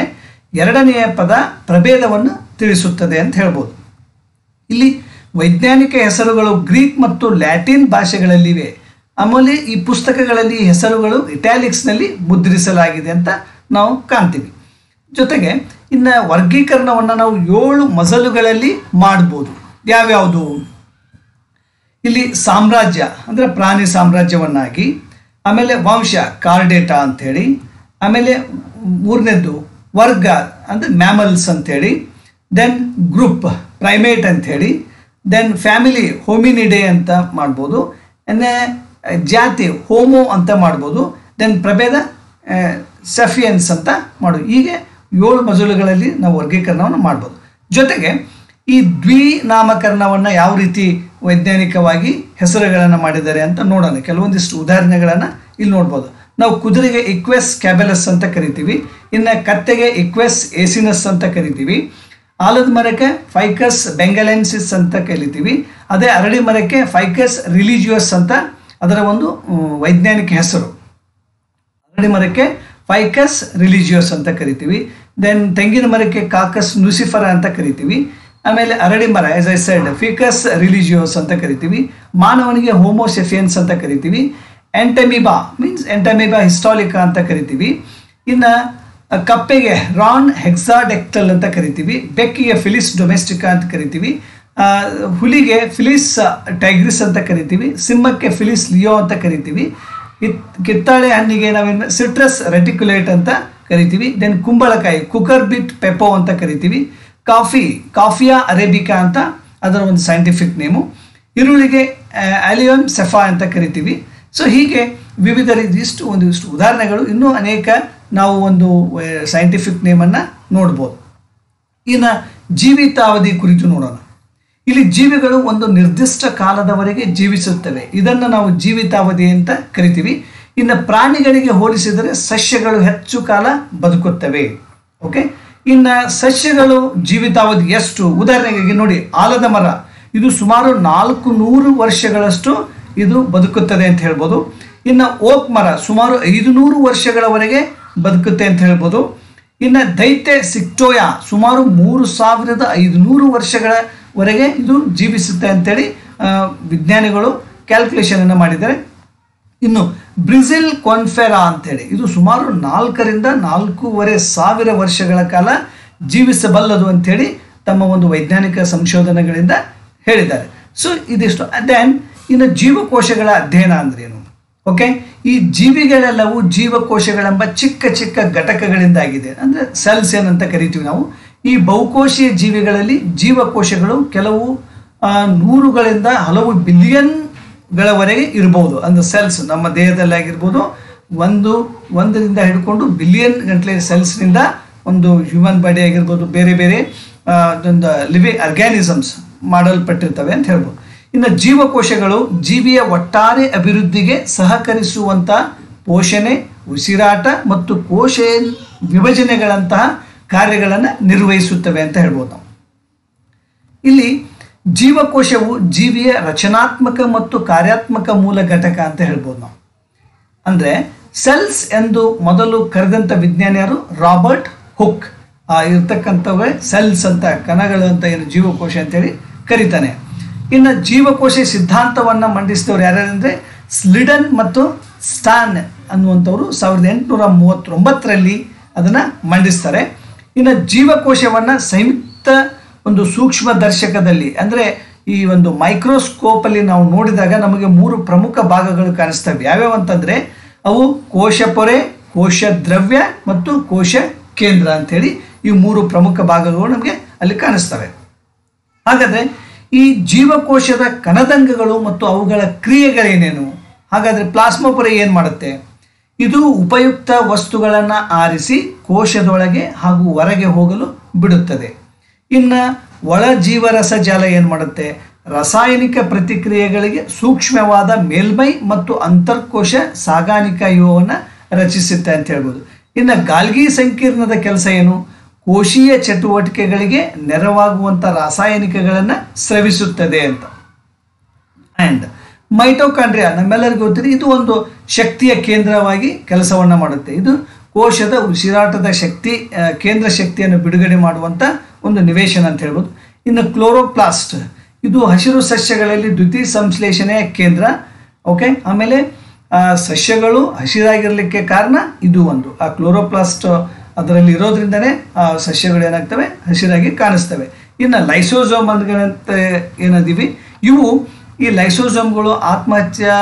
ಎರಡನೆಯ ಪದ ಪ್ರಭೇದವನ್ನು ತಿಳಿಸುತ್ತದೆ ಅಂತ ಹೇಳ್ಬೋದು. ಇಲ್ಲಿ ವೈಜ್ಞಾನಿಕ ಹೆಸರುಗಳು ಗ್ರೀಕ್ ಮತ್ತು ಲ್ಯಾಟಿನ್ ಭಾಷೆಗಳಲ್ಲಿವೆ. ಆಮೇಲೆ ಈ ಪುಸ್ತಕಗಳಲ್ಲಿ ಹೆಸರುಗಳು ಇಟ್ಯಾಲಿಕ್ಸ್ನಲ್ಲಿ ಮುದ್ರಿಸಲಾಗಿದೆ ಅಂತ ನಾವು ಕಾಣ್ತೀವಿ. ಜೊತೆಗೆ ಇನ್ನು ವರ್ಗೀಕರಣವನ್ನು ನಾವು 7 ಮಜಲುಗಳಲ್ಲಿ ಮಾಡ್ಬೋದು. ಯಾವ್ಯಾವುದು? ಇಲ್ಲಿ ಸಾಮ್ರಾಜ್ಯ ಅಂದರೆ ಪ್ರಾಣಿ ಸಾಮ್ರಾಜ್ಯವನ್ನಾಗಿ, ಆಮೇಲೆ ವಂಶ ಕಾರ್ಡೇಟಾ ಅಂಥೇಳಿ, ಆಮೇಲೆ 3ನೇದ್ದು ವರ್ಗ ಅಂದರೆ ಮ್ಯಾಮಲ್ಸ್ ಅಂಥೇಳಿ, ದೆನ್ ಗ್ರೂಪ್ ಪ್ರೈಮೇಟ್ ಅಂಥೇಳಿ, ದೆನ್ ಫ್ಯಾಮಿಲಿ ಹೋಮಿನಿಡೆ ಅಂತ ಮಾಡ್ಬೋದು, ಜಾತಿ ಹೋಮೋ ಅಂತ ಮಾಡ್ಬೋದು, ದೆನ್ ಪ್ರಭೇದ ಸಫಿಯನ್ಸ್ ಅಂತ ಮಾಡೋದು. ಹೀಗೆ 7 ಮಜಲುಗಳಲ್ಲಿ ನಾವು ವರ್ಗೀಕರಣವನ್ನು ಮಾಡ್ಬೋದು. ಜೊತೆಗೆ ಈ ದ್ವಿನಾಮಕರಣವನ್ನು ಯಾವ ರೀತಿ ವೈಜ್ಞಾನಿಕವಾಗಿ ಹೆಸರುಗಳನ್ನು ಮಾಡಿದ್ದಾರೆ ಅಂತ ನೋಡೋಣ. ಕೆಲವೊಂದಿಷ್ಟು ಉದಾಹರಣೆಗಳನ್ನು ಇಲ್ಲಿ ನೋಡ್ಬೋದು. ನಾವು ಕುದುರೆಗೆ ಇಕ್ವೆಸ್ ಕ್ಯಾಬೆಲಸ್ ಅಂತ ಕರಿತೀವಿ. ಇನ್ನು ಕತ್ತೆಗೆ ಇಕ್ವೆಸ್ ಏಸಿನಸ್ ಅಂತ ಕರಿತೀವಿ. ಆಲದ ಮರಕ್ಕೆ ಫೈಕಸ್ ಬೆಂಗಲೆನ್ಸಿಸ್ ಅಂತ ಕರಿತೀವಿ. ಅದೇ ಅರಳಿ ಮರಕ್ಕೆ ಫೈಕಸ್ ರಿಲಿಜಿಯಸ್ ಅಂತ ಅದರ ಒಂದು ವೈಜ್ಞಾನಿಕ ಹೆಸರು. ಅರಳಿ ಮರಕ್ಕೆ ಫೈಕಸ್ ರಿಲಿಜಿಯಸ್ ಅಂತ ಕರಿತೀವಿ. ದೆನ್ ತೆಂಗಿನ ಮರಕ್ಕೆ ಕಾಕಸ್ ನುಸಿಫರ ಅಂತ ಕರಿತೀವಿ. ಆಮೇಲೆ ಅರಳಿ ಮರ ಆಸ್ ಐ ಸೆಡ್ ಫಿಕಸ್ ರಿಲಿಜಿಯೋಸ್ ಅಂತ ಕರಿತೀವಿ. ಮಾನವನಿಗೆ ಹೋಮೋಸೆಫಿಯನ್ಸ್ ಅಂತ ಕರಿತೀವಿ. ಎಂಟಮಿಬಾ ಮೀನ್ಸ್ ಎಂಟಮಿಬಾ ಹಿಸ್ಟಾಲಿಕಾ ಅಂತ ಕರಿತೀವಿ. ಇನ್ನು ಕಪ್ಪೆಗೆ ರಾನ್ ಹೆಕ್ಸಾಡೆಕ್ಟಲ್ ಅಂತ ಕರಿತೀವಿ. ಬೆಕ್ಕಿಗೆ ಫಿಲಿಸ್ ಡೊಮೆಸ್ಟಿಕಾ ಅಂತ ಕರಿತೀವಿ. ಹುಲಿಗೆ ಫಿಲಿಸ್ ಟೈಗ್ರಿಸ್ ಅಂತ ಕರಿತೀವಿ. ಸಿಂಹಕ್ಕೆ ಫಿಲಿಸ್ ಲಿಯೋ ಅಂತ ಕರಿತೀವಿ. ಕಿತ್ತಾಳೆ ಹಣ್ಣಿಗೆ ನಾವೇನು ಸಿಟ್ರಸ್ ರೆಟಿಕ್ಯುಲೇಟ್ ಅಂತ ಕರಿತೀವಿ. ದೆನ್ ಕುಂಬಳಕಾಯಿ ಕುಕರ್ ಬಿಟ್ ಪೆಪೋ ಅಂತ ಕರಿತೀವಿ. ಕಾಫಿಯಾ ಅರೇಬಿಕಾ ಅಂತ ಅದರ ಒಂದು ಸೈಂಟಿಫಿಕ್ ನೇಮು. ಈರುಳ್ಳಿಗೆ ಆಲಿಯಮ್ ಸೆಫಾ ಅಂತ ಕರಿತೀವಿ. ಸೊ ಹೀಗೆ ವಿವಿಧ ರೀತಿಯಿಷ್ಟು ಒಂದಿಷ್ಟು ಉದಾಹರಣೆಗಳು, ಇನ್ನೂ ಅನೇಕ ನಾವು ಒಂದು ಸೈಂಟಿಫಿಕ್ ನೇಮನ್ನು ನೋಡ್ಬೋದು. ಇನ್ನು ಜೀವಿತಾವಧಿ ಕುರಿತು ನೋಡೋಣ. ಇಲ್ಲಿ ಜೀವಿಗಳು ಒಂದು ನಿರ್ದಿಷ್ಟ ಕಾಲದವರೆಗೆ ಜೀವಿಸುತ್ತವೆ, ಇದನ್ನು ನಾವು ಜೀವಿತಾವಧಿ ಅಂತ ಕರಿತೀವಿ. ಇನ್ನು ಪ್ರಾಣಿಗಳಿಗೆ ಹೋಲಿಸಿದರೆ ಸಸ್ಯಗಳು ಹೆಚ್ಚು ಕಾಲ ಬದುಕುತ್ತವೆ. ಓಕೆ, ಇನ್ನು ಸಸ್ಯಗಳು ಜೀವಿತಾವಧಿ ಎಷ್ಟು? ಉದಾಹರಣೆಗೆ ನೋಡಿ, ಆಲದ ಮರ ಇದು ಸುಮಾರು 400 ವರ್ಷಗಳಷ್ಟು ಇದು ಬದುಕುತ್ತದೆ ಅಂತ ಹೇಳ್ಬೋದು. ಇನ್ನು ಓಕ್ ಮರ ಸುಮಾರು 500 ವರ್ಷಗಳವರೆಗೆ ಬದುಕುತ್ತೆ ಅಂತ ಹೇಳ್ಬೋದು. ಇನ್ನು ದೈತ್ಯ ಸಿಕ್ಟೋಯಾ ಸುಮಾರು 3500 ವರ್ಷಗಳವರೆಗೆ ಇದು ಜೀವಿಸುತ್ತೆ ಅಂತೇಳಿ ವಿಜ್ಞಾನಿಗಳು ಕ್ಯಾಲ್ಕುಲೇಷನ್ ಅನ್ನು ಮಾಡಿದ್ದಾರೆ. ಇನ್ನು ಬ್ರಿಜಿಲ್ ಕಾನ್ಫೆರಾ ಅಂತೇಳಿ ಇದು ಸುಮಾರು 4ರಿಂದ 4,500 ವರ್ಷಗಳ ಕಾಲ ಜೀವಿಸಬಲ್ಲದು ಅಂಥೇಳಿ ತಮ್ಮ ಒಂದು ವೈಜ್ಞಾನಿಕ ಸಂಶೋಧನೆಗಳಿಂದ ಹೇಳಿದ್ದಾರೆ. ಸೊ ಇದಿಷ್ಟು. ದೆನ್ ಇನ್ನು ಜೀವಕೋಶಗಳ ಅಧ್ಯಯನ ಅಂದ್ರೇನು? ಓಕೆ, ಈ ಜೀವಿಗಳೆಲ್ಲವೂ ಜೀವಕೋಶಗಳೆಂಬ ಚಿಕ್ಕ ಚಿಕ್ಕ ಘಟಕಗಳಿಂದಾಗಿದೆ, ಅಂದರೆ ಸೆಲ್ಸ್ ಏನಂತ ಕರಿತೀವಿ ನಾವು. ಈ ಬಹುಕೋಶೀಯ ಜೀವಿಗಳಲ್ಲಿ ಜೀವಕೋಶಗಳು ಕೆಲವು 100ಗಳಿಂದ ಹಲವು ಬಿಲಿಯನ್ಗಳವರೆಗೆ ಇರ್ಬೋದು. ಅಂದರೆ ಸೆಲ್ಸ್ ನಮ್ಮ ದೇಹದಲ್ಲಿ ಆಗಿರ್ಬೋದು, ಒಂದರಿಂದ ಹಿಡ್ಕೊಂಡು ಬಿಲಿಯನ್ ಗಂಟಲೆ ಸೆಲ್ಸ್ನಿಂದ ಒಂದು ಹ್ಯೂಮನ್ ಬಾಡಿ ಆಗಿರ್ಬೋದು, ಬೇರೆ ಬೇರೆ ಒಂದು ಲಿವಿಂಗ್ ಆರ್ಗ್ಯಾನಿಸಮ್ಸ್ ಮಾಡಲ್ಪಟ್ಟಿರ್ತವೆ ಅಂತ ಹೇಳ್ಬೋದು. ಇನ್ನು ಜೀವಕೋಶಗಳು ಜೀವಿಯ ಒಟ್ಟಾರೆ ಅಭಿವೃದ್ಧಿಗೆ ಸಹಕರಿಸುವಂಥ ಪೋಷಣೆ, ಉಸಿರಾಟ ಮತ್ತು ಕೋಶ ವಿಭಜನೆಗಳಂತಹ ಕಾರ್ಯಗಳನ್ನು ನಿರ್ವಹಿಸುತ್ತವೆ ಅಂತ ಹೇಳ್ಬೋದು ನಾವು. ಇಲ್ಲಿ ಜೀವಕೋಶವು ಜೀವಿಯ ರಚನಾತ್ಮಕ ಮತ್ತು ಕಾರ್ಯಾತ್ಮಕ ಮೂಲ ಘಟಕ ಅಂತ ಹೇಳ್ಬೋದು ನಾವು. ಅಂದರೆ ಸೆಲ್ಸ್ ಎಂದು ಮೊದಲು ಕರೆದಂಥ ವಿಜ್ಞಾನಿ ಯಾರು? Robert Hooke. ಇರ್ತಕ್ಕಂಥವೇ ಸೆಲ್ಸ್ ಅಂತ, ಕಣಗಳು ಅಂತ ಏನು ಜೀವಕೋಶ ಅಂತೇಳಿ ಕರೀತಾನೆ. ಇನ್ನು ಜೀವಕೋಶ ಸಿದ್ಧಾಂತವನ್ನು ಮಂಡಿಸಿದವರು ಯಾರ್ಯಾರಂದರೆ ಸ್ಲಿಡನ್ ಮತ್ತು ಸ್ಟಾನ್ ಅನ್ನುವಂಥವರು 1839ರಲ್ಲಿ ಅದನ್ನು ಮಂಡಿಸ್ತಾರೆ. ಇನ್ನು ಜೀವಕೋಶವನ್ನು ಸಂಯುಕ್ತ ಒಂದು ಸೂಕ್ಷ್ಮ ದರ್ಶಕದಲ್ಲಿ, ಅಂದರೆ ಈ ಒಂದು ಮೈಕ್ರೋಸ್ಕೋಪಲ್ಲಿ ನಾವು ನೋಡಿದಾಗ ನಮಗೆ 3 ಪ್ರಮುಖ ಭಾಗಗಳು ಕಾಣಿಸ್ತವೆ. ಯಾವ್ಯಾವ ಅಂತಂದರೆ ಅವು ಕೋಶ ಪೊರೆ, ಕೋಶ ದ್ರವ್ಯ ಮತ್ತು ಕೋಶ ಕೇಂದ್ರ ಅಂಥೇಳಿ ಈ 3 ಪ್ರಮುಖ ಭಾಗಗಳು ನಮಗೆ ಅಲ್ಲಿ ಕಾಣಿಸ್ತವೆ. ಹಾಗಾದರೆ ಈ ಜೀವಕೋಶದ ಕಣದಂಗಗಳು ಮತ್ತು ಅವುಗಳ ಕ್ರಿಯೆಗಳೇನೇನು? ಹಾಗಾದರೆ ಪ್ಲಾಸ್ಮಾ ಪೊರೆ ಏನು ಮಾಡುತ್ತೆ? ಇದು ಉಪಯುಕ್ತ ವಸ್ತುಗಳನ್ನು ಆರಿಸಿ ಕೋಶದೊಳಗೆ ಹಾಗೂ ಹೊರಗೆ ಹೋಗಲು ಬಿಡುತ್ತದೆ. ಇನ್ನು ಒಳ ಜೀವರಸ ಜಾಲ ಏನು ಮಾಡುತ್ತೆ? ರಾಸಾಯನಿಕ ಪ್ರತಿಕ್ರಿಯೆಗಳಿಗೆ ಸೂಕ್ಷ್ಮವಾದ ಮೇಲ್ಮೈ ಮತ್ತು ಅಂತರ್ಕೋಶ ಸಾಗಾಣಿಕಾ ವ್ಯೂಹವನ್ನು ರಚಿಸುತ್ತೆ ಅಂತ ಹೇಳ್ಬೋದು. ಇನ್ನು ಗಾಲ್ಗಿ ಸಂಕೀರ್ಣದ ಕೆಲಸ ಏನು? ಕೋಶೀಯ ಚಟುವಟಿಕೆಗಳಿಗೆ ನೆರವಾಗುವಂಥ ರಾಸಾಯನಿಕಗಳನ್ನು ಸ್ರವಿಸುತ್ತದೆ ಅಂತ. ಆ್ಯಂಡ್ ಮೈಟೋಕಾಂಡ್ರಿಯಾ ನಮ್ಮೆಲ್ಲರಿಗೂ ಗೊತ್ತಿದೆ, ಇದು ಒಂದು ಶಕ್ತಿಯ ಕೇಂದ್ರವಾಗಿ ಕೆಲಸವನ್ನು ಮಾಡುತ್ತೆ. ಇದು ಕೋಶದ ಉಸಿರಾಟದ ಶಕ್ತಿ, ಕೇಂದ್ರ ಶಕ್ತಿಯನ್ನು ಬಿಡುಗಡೆ ಮಾಡುವಂಥ ಒಂದು ನಿವೇಶನ ಅಂತ ಹೇಳ್ಬೋದು. ಇನ್ನು ಕ್ಲೋರೋಪ್ಲಾಸ್ಟ್ ಇದು ಹಸಿರು ಸಸ್ಯಗಳಲ್ಲಿ ದ್ಯುತಿ ಸಂಶ್ಲೇಷಣೆಯ ಕೇಂದ್ರ. ಓಕೆ, ಆಮೇಲೆ ಸಸ್ಯಗಳು ಹಸಿರಾಗಿರಲಿಕ್ಕೆ ಕಾರಣ ಇದು ಒಂದು. ಆ ಕ್ಲೋರೋಪ್ಲಾಸ್ಟ್ ಅದರಲ್ಲಿ ಇರೋದ್ರಿಂದನೇ ಆ ಸಸ್ಯಗಳು ಏನಾಗ್ತವೆ? ಹಸಿರಾಗಿ ಕಾಣಿಸ್ತವೆ. ಇನ್ನು ಲೈಸೋಸೋಮ್ ಅಂತ ಏನದೀವಿ, ಈ ಲೈಸೋಸೋಮ್ಗಳು ಆತ್ಮಹತ್ಯಾ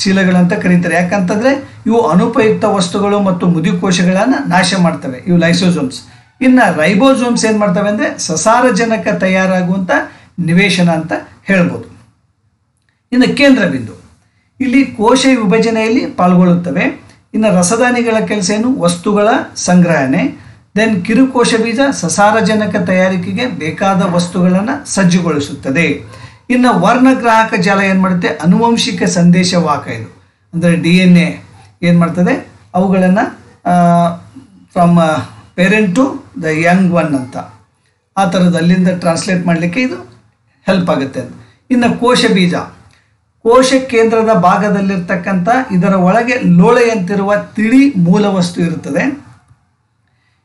ಚೀಲಗಳಂತ ಕರೀತಾರೆ. ಯಾಕಂತಂದರೆ ಇವು ಅನುಪಯುಕ್ತ ವಸ್ತುಗಳು ಮತ್ತು ಮುದಿಕೋಶಗಳನ್ನು ನಾಶ ಮಾಡ್ತವೆ, ಇವು ಲೈಸೋಸೋಮ್ಸ್. ಇನ್ನು ರೈಬೋಸೋಮ್ಸ್ ಏನು ಮಾಡ್ತವೆ ಅಂದರೆ ಸಸಾರಜನಕ ತಯಾರಾಗುವಂಥ ನಿವೇಶನ ಅಂತ ಹೇಳ್ಬೋದು. ಇನ್ನು ಕೇಂದ್ರ ಬಿಂದು ಇಲ್ಲಿ ಕೋಶ ವಿಭಜನೆಯಲ್ಲಿ ಪಾಲ್ಗೊಳ್ಳುತ್ತವೆ. ಇನ್ನು ರಸದಾನಿಗಳ ಕೆಲಸ ಏನು? ವಸ್ತುಗಳ ಸಂಗ್ರಹಣೆ. ದೆನ್ ಕಿರುಕೋಶ ಬೀಜ ಸಸಾರಜನಕ ತಯಾರಿಕೆಗೆ ಬೇಕಾದ ವಸ್ತುಗಳನ್ನು ಸಜ್ಜುಗೊಳಿಸುತ್ತದೆ. ಇನ್ನು ವರ್ಣಗ್ರಾಹಕ ಜಾಲ ಏನು ಮಾಡುತ್ತೆ? ಅನುವಂಶಿಕ ಸಂದೇಶವಾಹಕ ಇದು, ಅಂದರೆ DNA ಏನು ಮಾಡ್ತದೆ? ಅವುಗಳನ್ನು from parent to the young one ಅಂತ ಆ ಥರದ್ದು ಅಲ್ಲಿಂದ ಟ್ರಾನ್ಸ್ಲೇಟ್ ಮಾಡಲಿಕ್ಕೆ ಇದು ಹೆಲ್ಪ್ ಆಗುತ್ತೆ. ಇನ್ನು ಕೋಶ ಬೀಜ ಕೋಶ ಕೇಂದ್ರದ ಭಾಗದಲ್ಲಿರ್ತಕ್ಕಂಥ ಇದರ ಒಳಗೆ ಲೋಳೆಯಂತಿರುವ ತಿಳಿ ಮೂಲ ವಸ್ತು ಇರುತ್ತದೆ.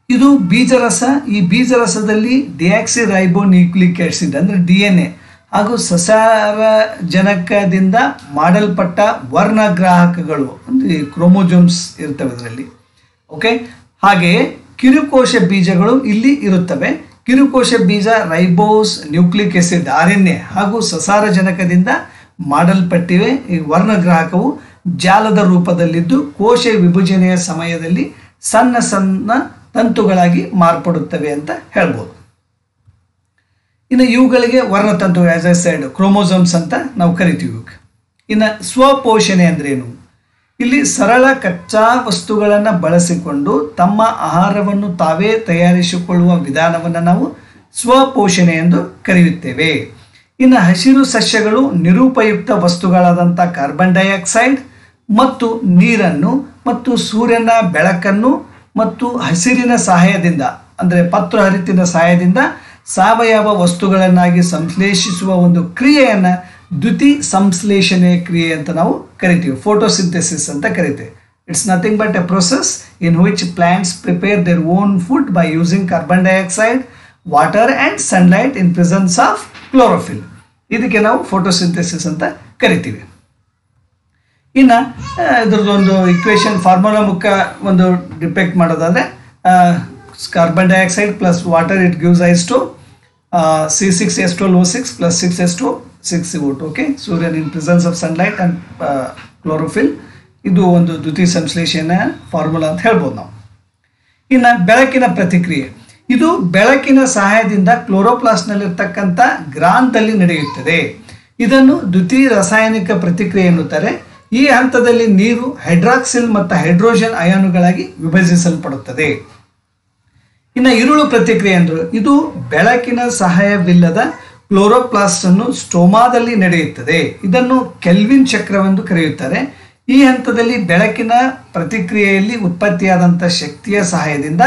ಇದು ಬೀಜರಸ. ಈ ಬೀಜರಸದಲ್ಲಿ ಡಿಯಾಕ್ಸಿರೈಬೋನ್ಯೂಕ್ಲಿಕ್ ಆಸಿಡ್ ಅಂದರೆ DNA ಹಾಗೂ ಸಸಾರಜನಕದಿಂದ ಮಾಡಲ್ಪಟ್ಟ ವರ್ಣಗ್ರಾಹಕಗಳು ಅಂದರೆ ಕ್ರೋಮೋಜೋಮ್ಸ್ ಇರ್ತವೆ ಇದರಲ್ಲಿ. ಓಕೆ, ಹಾಗೆಯೇ ಕಿರುಕೋಶ ಬೀಜಗಳು ಇಲ್ಲಿ ಇರುತ್ತವೆ. ಕಿರುಕೋಶ ಬೀಜ ರೈಬೋಸ್ ನ್ಯೂಕ್ಲಿಕ್ ಆಸಿಡ್ RNA ಹಾಗೂ ಸಸಾರಜನಕದಿಂದ ಮಾಡಲ್ಪಟ್ಟಿವೆ. ಈ ವರ್ಣಗ್ರಾಹಕವು ಜಾಲದ ರೂಪದಲ್ಲಿದ್ದು ಕೋಶ ವಿಭಜನೆಯ ಸಮಯದಲ್ಲಿ ಸಣ್ಣ ಸಣ್ಣ ತಂತುಗಳಾಗಿ ಮಾರ್ಪಡುತ್ತವೆ ಅಂತ ಹೇಳ್ಬೋದು. ಇನ್ನು ಇವುಗಳಿಗೆ ವರ್ಣತಂತು ಆಸ್ ಐ ಸೈಡ್ ಕ್ರೋಮೋಸೋಮ್ಸ್ ಅಂತ ನಾವು ಕರಿತೀವಿ. ಇನ್ನು ಸ್ವಪೋಷಣೆ ಅಂದ್ರೇನು? ಇಲ್ಲಿ ಸರಳ ಕಚ್ಚಾ ವಸ್ತುಗಳನ್ನು ಬಳಸಿಕೊಂಡು ತಮ್ಮ ಆಹಾರವನ್ನು ತಾವೇ ತಯಾರಿಸಿಕೊಳ್ಳುವ ವಿಧಾನವನ್ನು ನಾವು ಸ್ವಪೋಷಣೆ ಎಂದು ಕರೆಯುತ್ತೇವೆ. ಇನ್ನು ಹಸಿರು ಸಸ್ಯಗಳು ನಿರುಪಯುಕ್ತ ವಸ್ತುಗಳಾದಂಥ ಕಾರ್ಬನ್ ಡೈಆಕ್ಸೈಡ್ ಮತ್ತು ನೀರನ್ನು ಮತ್ತು ಸೂರ್ಯನ ಬೆಳಕನ್ನು ಮತ್ತು ಹಸಿರಿನ ಸಹಾಯದಿಂದ ಅಂದರೆ ಪತ್ರಹರಿತಿನ ಸಹಾಯದಿಂದ ಸಾವಯವ ವಸ್ತುಗಳನ್ನಾಗಿ ಸಂಶ್ಲೇಷಿಸುವ ಒಂದು ಕ್ರಿಯೆಯನ್ನು ದ್ಯುತಿ ಸಂಶ್ಲೇಷಣೆ ಕ್ರಿಯೆ ಅಂತ ನಾವು ಕರಿತೀವಿ. ಫೋಟೋಸಿಂಥೆಸಿಸ್ ಅಂತ ಕರಿತೀವಿ. It's nothing but A process in which plants prepare their own food by using carbon dioxide, water and sunlight in presence of chlorophyll. ಇದಕ್ಕೆ ನಾವು ಫೋಟೋಸಿಂಥೆಸಿಸ್ ಅಂತ ಕರಿತೀವಿ. ಇನ್ನು ಇದ್ರದ್ದೊಂದು ಇಕ್ವೇಶನ್ ಫಾರ್ಮುಲಾ ಮುಖ ಒಂದು ಡಿಪೆಕ್ಟ್ ಮಾಡೋದಾದರೆ carbon dioxide plus water it gives rise to C6H12O6 plus 6H2 okay. ಸೂರ್ಯನ್ in presence of sunlight and chlorophyll ಇದು ಒಂದು ದ್ಯುತಿ ಸಂಶ್ಲೇಷಣೆ ಫಾರ್ಮುಲಾ ಅಂತ ಹೇಳ್ಬೋದು ನಾವು. ಇನ್ನು ಬೆಳಕಿನ ಪ್ರತಿಕ್ರಿಯೆ, ಇದು ಬೆಳಕಿನ ಸಹಾಯದಿಂದ ಕ್ಲೋರೋಪ್ಲಾಸ್ಟ್ನಲ್ಲಿರ್ತಕ್ಕಂಥ ಗ್ರಾಂಥಲ್ಲಿ ನಡೆಯುತ್ತದೆ. ಇದನ್ನು ದ್ಯುತಿ ರಾಸಾಯನಿಕ ಪ್ರತಿಕ್ರಿಯೆ ಎನ್ನುತ್ತಾರೆ. ಈ ಹಂತದಲ್ಲಿ ನೀರು ಹೈಡ್ರಾಕ್ಸಿಲ್ ಮತ್ತು ಹೈಡ್ರೋಜನ್ ಅಯಾನುಗಳಾಗಿ ವಿಭಜಿಸಲ್ಪಡುತ್ತದೆ. ಇನ್ನು ಇರುಳು ಪ್ರತಿಕ್ರಿಯೆ ಅಂದರು, ಇದು ಬೆಳಕಿನ ಸಹಾಯವಿಲ್ಲದ ಕ್ಲೋರೋಪ್ಲಾಸ್ಟ್ ಅನ್ನು ಸ್ಟೋಮಾದಲ್ಲಿ ನಡೆಯುತ್ತದೆ. ಇದನ್ನು ಕೆಲ್ವಿನ್ ಚಕ್ರವೆಂದು ಕರೆಯುತ್ತಾರೆ. ಈ ಹಂತದಲ್ಲಿ ಬೆಳಕಿನ ಪ್ರತಿಕ್ರಿಯೆಯಲ್ಲಿ ಉತ್ಪತ್ತಿಯಾದಂಥ ಶಕ್ತಿಯ ಸಹಾಯದಿಂದ